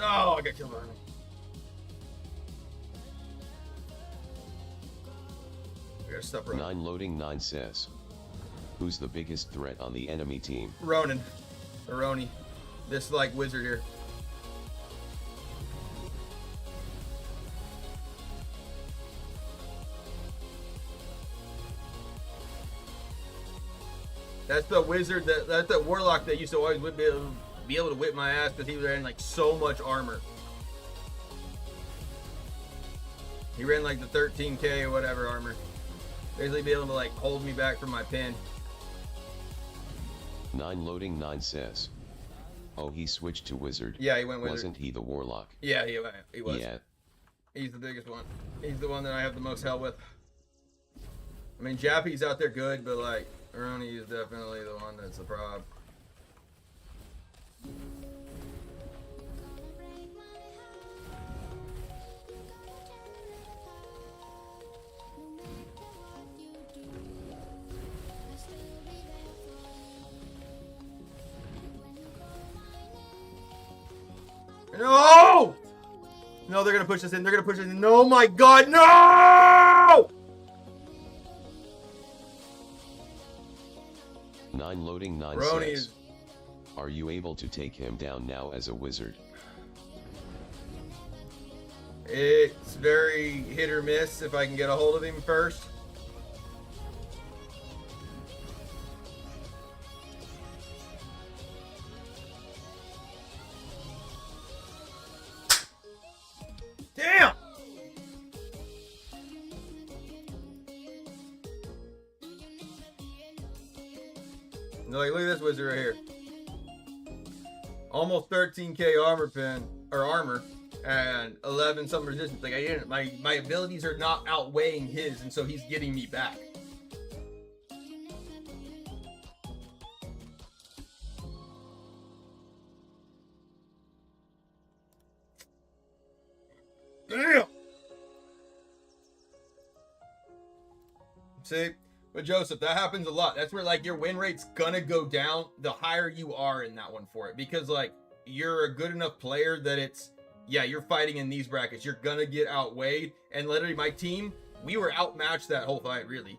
Oh, I got killed by him. I gotta stop Ronan. 9 loading 9 says, who's the biggest threat on the enemy team? Ronan. Aroni. This like wizard here. That's the wizard that's the warlock that used to always be able to whip my ass because he was wearing like so much armor. He ran like the 13k or whatever armor. Basically be able to like hold me back from my pin. 9 loading 9 says, oh, he switched to wizard. Yeah, he went wizard. Wasn't he the warlock? Yeah, he was. Yeah. He's the biggest one. He's the one that I have the most hell with. I mean, Jappy's out there good, but like Aroni is definitely the one that's the prob. No! No, they're gonna push us in. They're gonna push us in. Oh my god, no! 9 loading 9 Brony says, is... are you able to take him down now as a wizard? It's very hit or miss if I can get a hold of him first. Damn! Like, look at this wizard right here. Almost 13k armor pen, or armor, and 11 something resistance. Like, I didn't, my abilities are not outweighing his, and so he's getting me back. Damn! See? But Joseph, that happens a lot. That's where, like, your win rate's gonna go down the higher you are in that one for it. Because, like, you're a good enough player that it's, yeah, you're fighting in these brackets. You're gonna get outweighed. And literally, my team, we were outmatched that whole fight, really.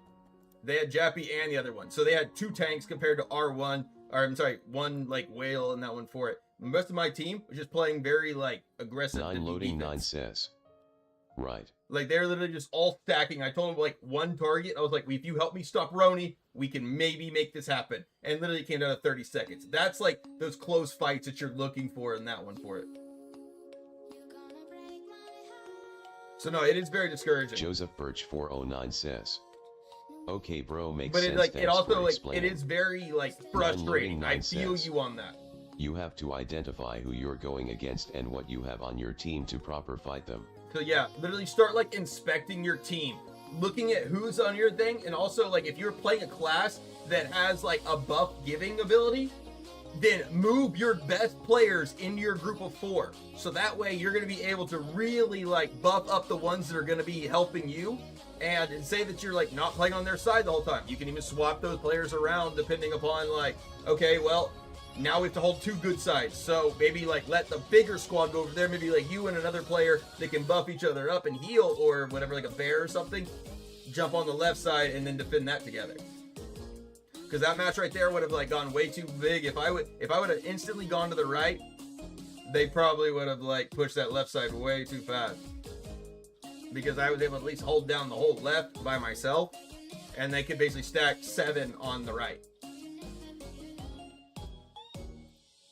They had Jappy and the other one. So they had 2 tanks compared to our one, or I'm sorry, 1, like, whale in that one for it. The rest of my team was just playing very, like, aggressive. 9 loading 9 says, right. Like, they're literally just all stacking. I told them, like, 1 target. I was like, if you help me stop Roni, we can maybe make this happen. And literally came down to 30 seconds. That's, like, those close fights that you're looking for in that one for it. So, no, it is very discouraging. Joseph Birch 409 says, okay, bro, makes but sense. But, like, it also, like, explaining. it is very, like, frustrating. I feel you on that. You have to identify who you're going against and what you have on your team to proper fight them. So yeah, literally start like inspecting your team, looking at who's on your thing, and also like if you're playing a class that has like a buff giving ability, then move your best players into your group of 4. So that way you're going to be able to really like buff up the ones that are going to be helping you, and say that you're like not playing on their side the whole time. You can even swap those players around depending upon like, okay, well, now we have to hold 2 good sides. So maybe like let the bigger squad go over there. Maybe like you and another player that can buff each other up and heal or whatever, like a bear or something. Jump on the left side and then defend that together. Because that match right there would have like gone way too big. If I would have instantly gone to the right, they probably would have like pushed that left side way too fast. Because I was able to at least hold down the whole left by myself, and they could basically stack 7 on the right.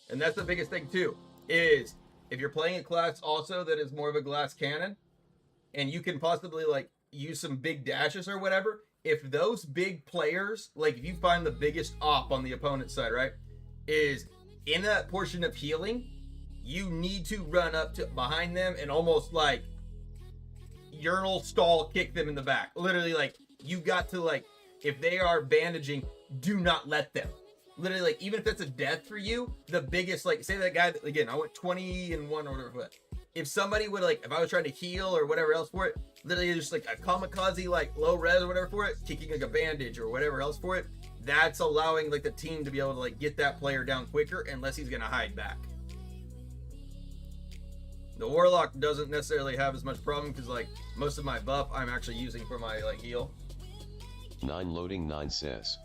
And that's the biggest thing too, is if you're playing a class also that is more of a glass cannon, and you can possibly like use some big dashes or whatever, if those big players, like if you find the biggest op on the opponent's side, right, is in that portion of healing, you need to run up to behind them and almost like urinal stall kick them in the back. Literally, like, you got to like, if they are bandaging, do not let them. Literally, like, even if that's a death for you, the biggest, like, say that guy, again, I went 20-1 or whatever, but if somebody would, like, if I was trying to heal or whatever else for it, literally just, like, a kamikaze, like, low res or whatever for it, kicking, like, a bandage or whatever else for it, that's allowing, like, the team to be able to, like, get that player down quicker unless he's gonna hide back. The Warlock doesn't necessarily have as much problem because, like, most of my buff I'm actually using for my, like, heal. 9 loading 9 says,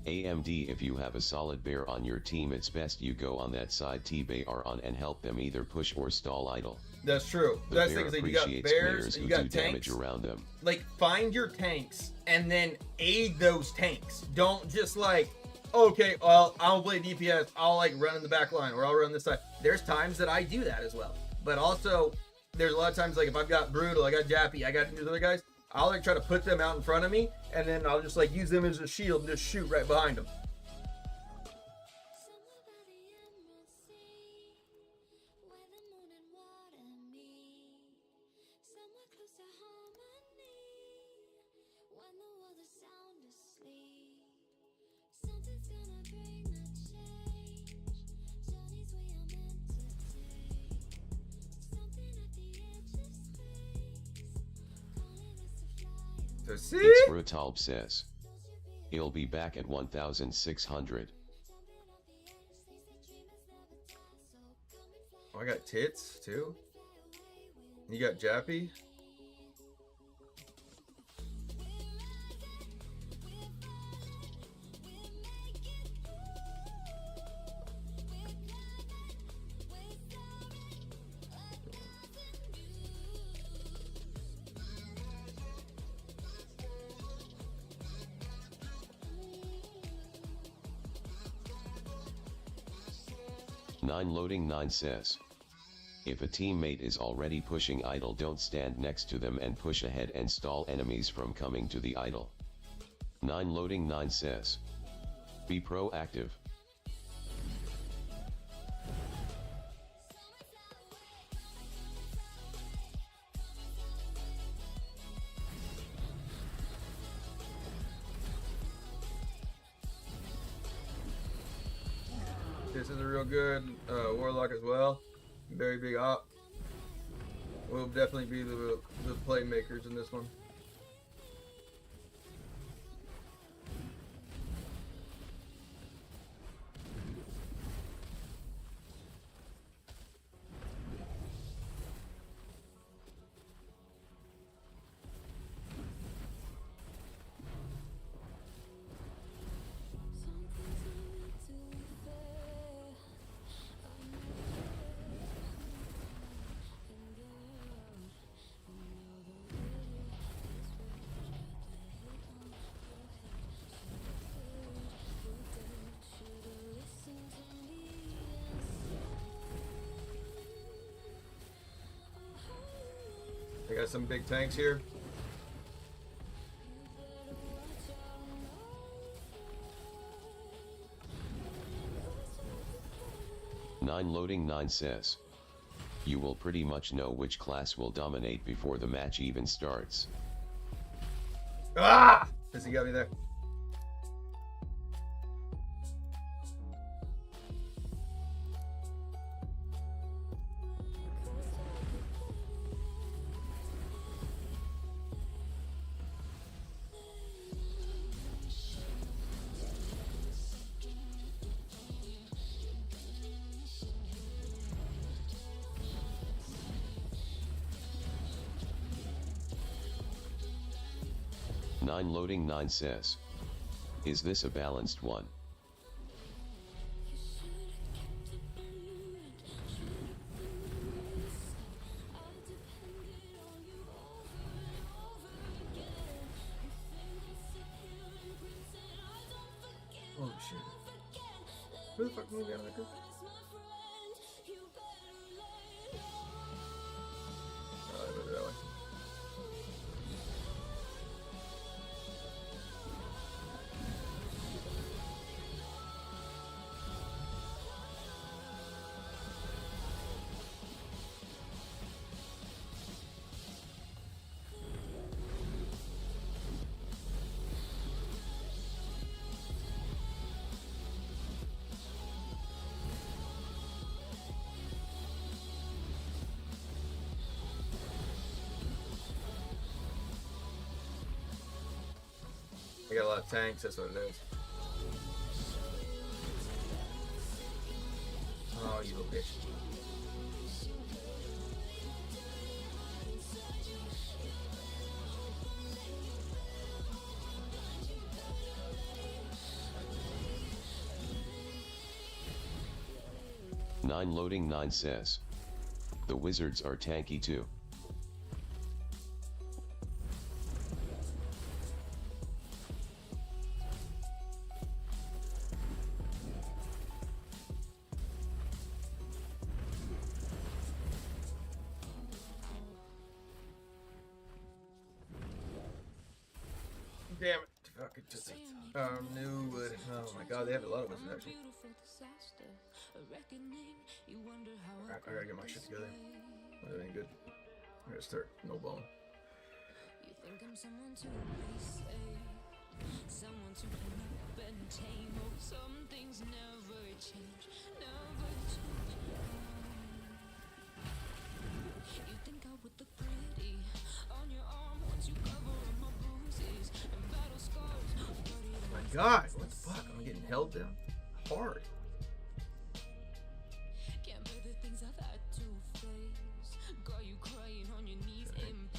AMD, if you have a solid bear on your team, it's best you go on that side T-Bear on and help them either push or stall idle. That's true. The That's bear the thing, appreciates you got bears, players you who got do tanks. damage around them. Like, find your tanks and then aid those tanks. Don't just like, okay, well, I'll play DPS, I'll like run in the back line or I'll run this side. There's times that I do that as well. But also, there's a lot of times, like, if I've got Brutal, I got Jappy, I got these other guys, I'll like try to put them out in front of me, and then I'll just like use them as a shield and just shoot right behind them. So see? It's Brutalb says, he'll be back at 1,600. Oh, I got tits too. You got Jappy. Loading 9 says, if a teammate is already pushing idol, don't stand next to them and push ahead and stall enemies from coming to the idol. Loading 9 says, be proactive. This is a real good Warlock as well. Very big op. We'll definitely be the playmakers in this one. I got some big tanks here. Loading 9 says, you will pretty much know which class will dominate before the match even starts. Ah! He got me there. Loading 9 says, is this a balanced one? Holy shit. Who the fuck moved me out of that group? Oh, I moved it that way. 'Cause I got a lot of tanks, that's what it is. Oh, you little bitch. Loading 9 says, the wizards are tanky too. Damn it. Fuck it. Just new wood. Oh my god, they have a lot of wizards actually. Alright, I gotta get my shit together. That ain't good. I gotta start no bone. You think I'm someone to be saved, someone to clean up and tame. Oh, some things never change, never change. You think I would look pretty on your arm once you cover up my bruises and battle scars. Oh my god, what the fuck? I'm getting held down hard. Can't bear the things I've had to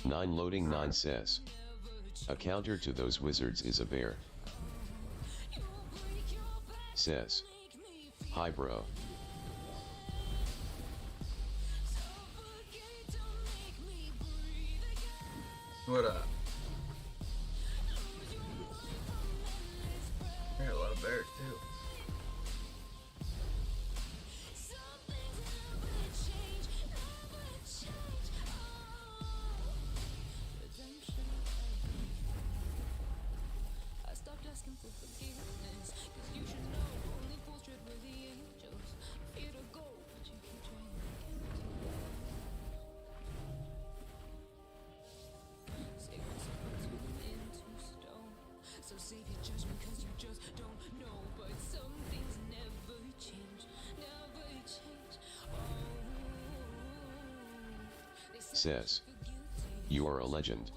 9 loading 9 says. A counter to those wizards is a bear. Says. Hi bro. What up? I got a lot of bears too. Says. You are a legend.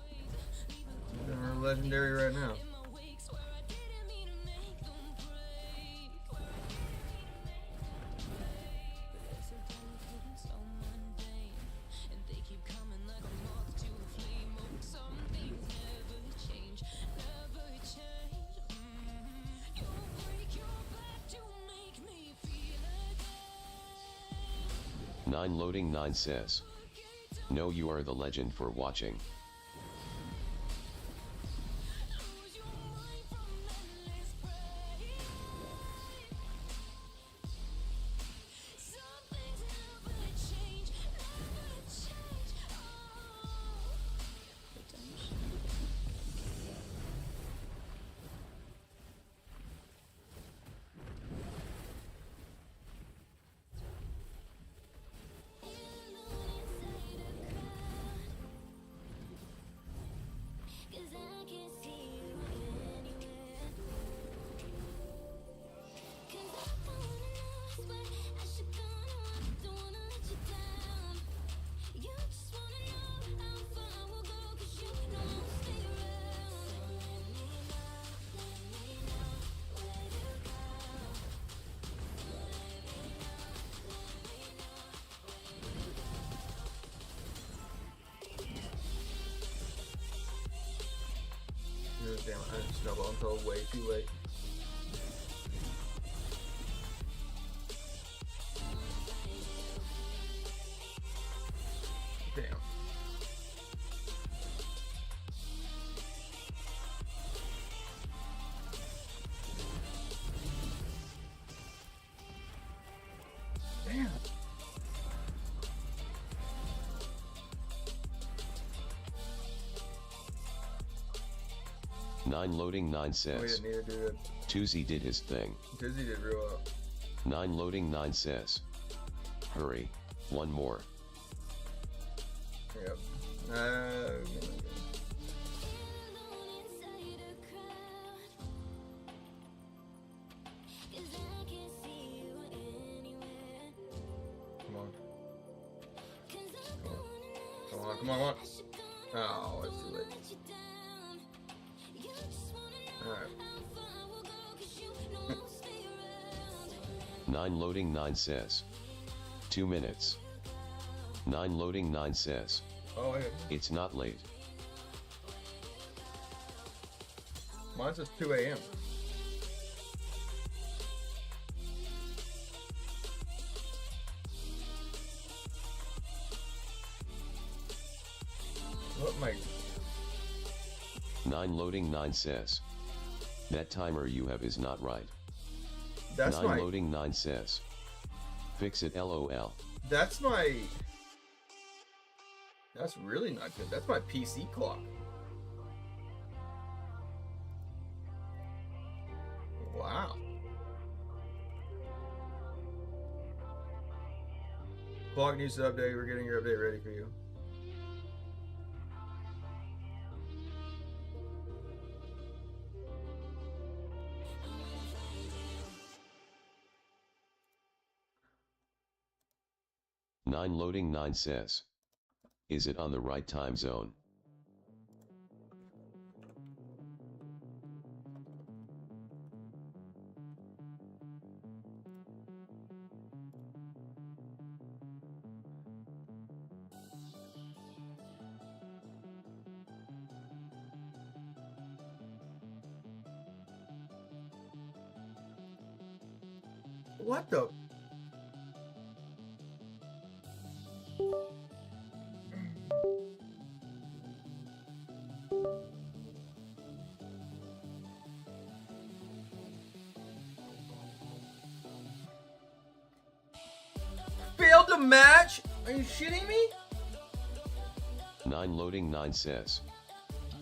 We're legendary right now. Nine loading 9 says. No, you are the legend for watching. Damn, I didn't snowball until way too late. Damn. Damn. Nine loading 9 says. We didn't need to do it. Toozy did his thing. Toozy did real well. 9 loading 9 says. Hurry, one more. Yep. Come on. Come on, come on, come on. Oh, it's too late. Alright. 9 loading 9 says. 2 minutes. 9 loading 9 says. Oh, wait. It's not late. Mine says 2 a.m. What mic? 9 loading 9 says. That timer you have is not right. That's 9 my. loading 9 says. Fix it LOL. That's my. That's really not good. That's my PC clock. Wow. Clock needs to update. We're getting your update ready for you. Nine loading 9 says. Is it on the right time zone? What the? Failed to match? Are you shitting me? 9 loading 9 says.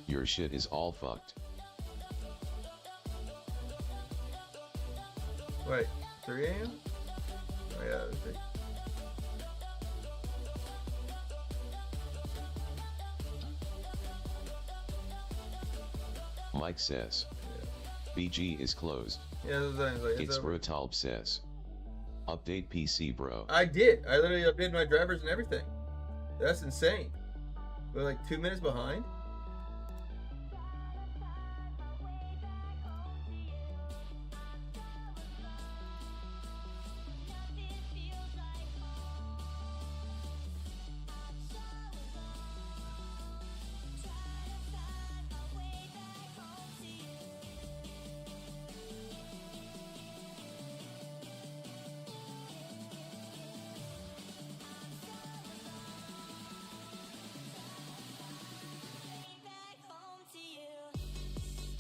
Your shit is all fucked. Wait, 3 a.m.? Oh yeah, it was 3. Mike says. BG is closed. Yeah, those things like It's over. Brutalb says. Update PC, bro. I did. I literally updated my drivers and everything. That's insane. We're like 2 minutes behind.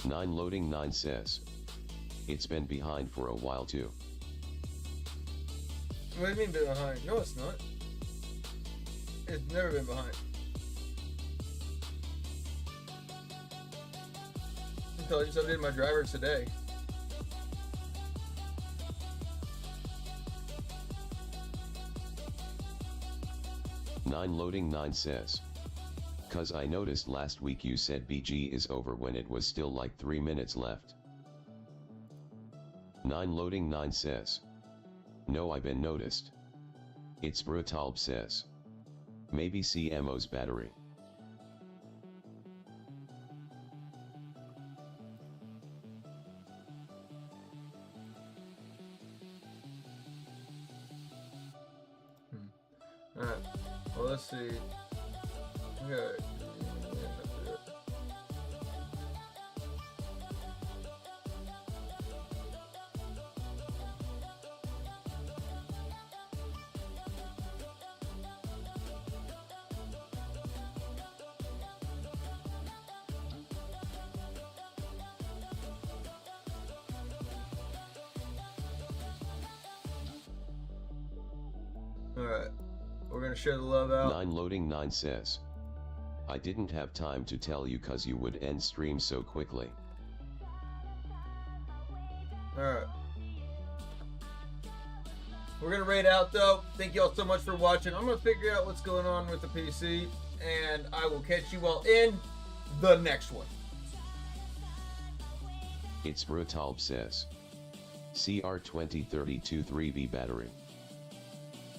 Nine loading 9 says. It's been behind for a while too. What do you mean been behind? No, it's not. It's never been behind. Until I just updated my drivers today. Nine loading 9 says. Cause I noticed last week you said BG is over when it was still like 3 minutes left. 9 loading 9 says. No, I been noticed. It's Brutalb says. Maybe CMO's battery. Alright, well let's see. Okay. Alright, we're gonna share the love out. 9 loading 9 says. I didn't have time to tell you cause you would end stream so quickly. Alright. We're gonna raid out though. Thank you all so much for watching. I'm gonna figure out what's going on with the PC, and I will catch you all in the next one. It's Brutalb says. CR 2032 3V battery.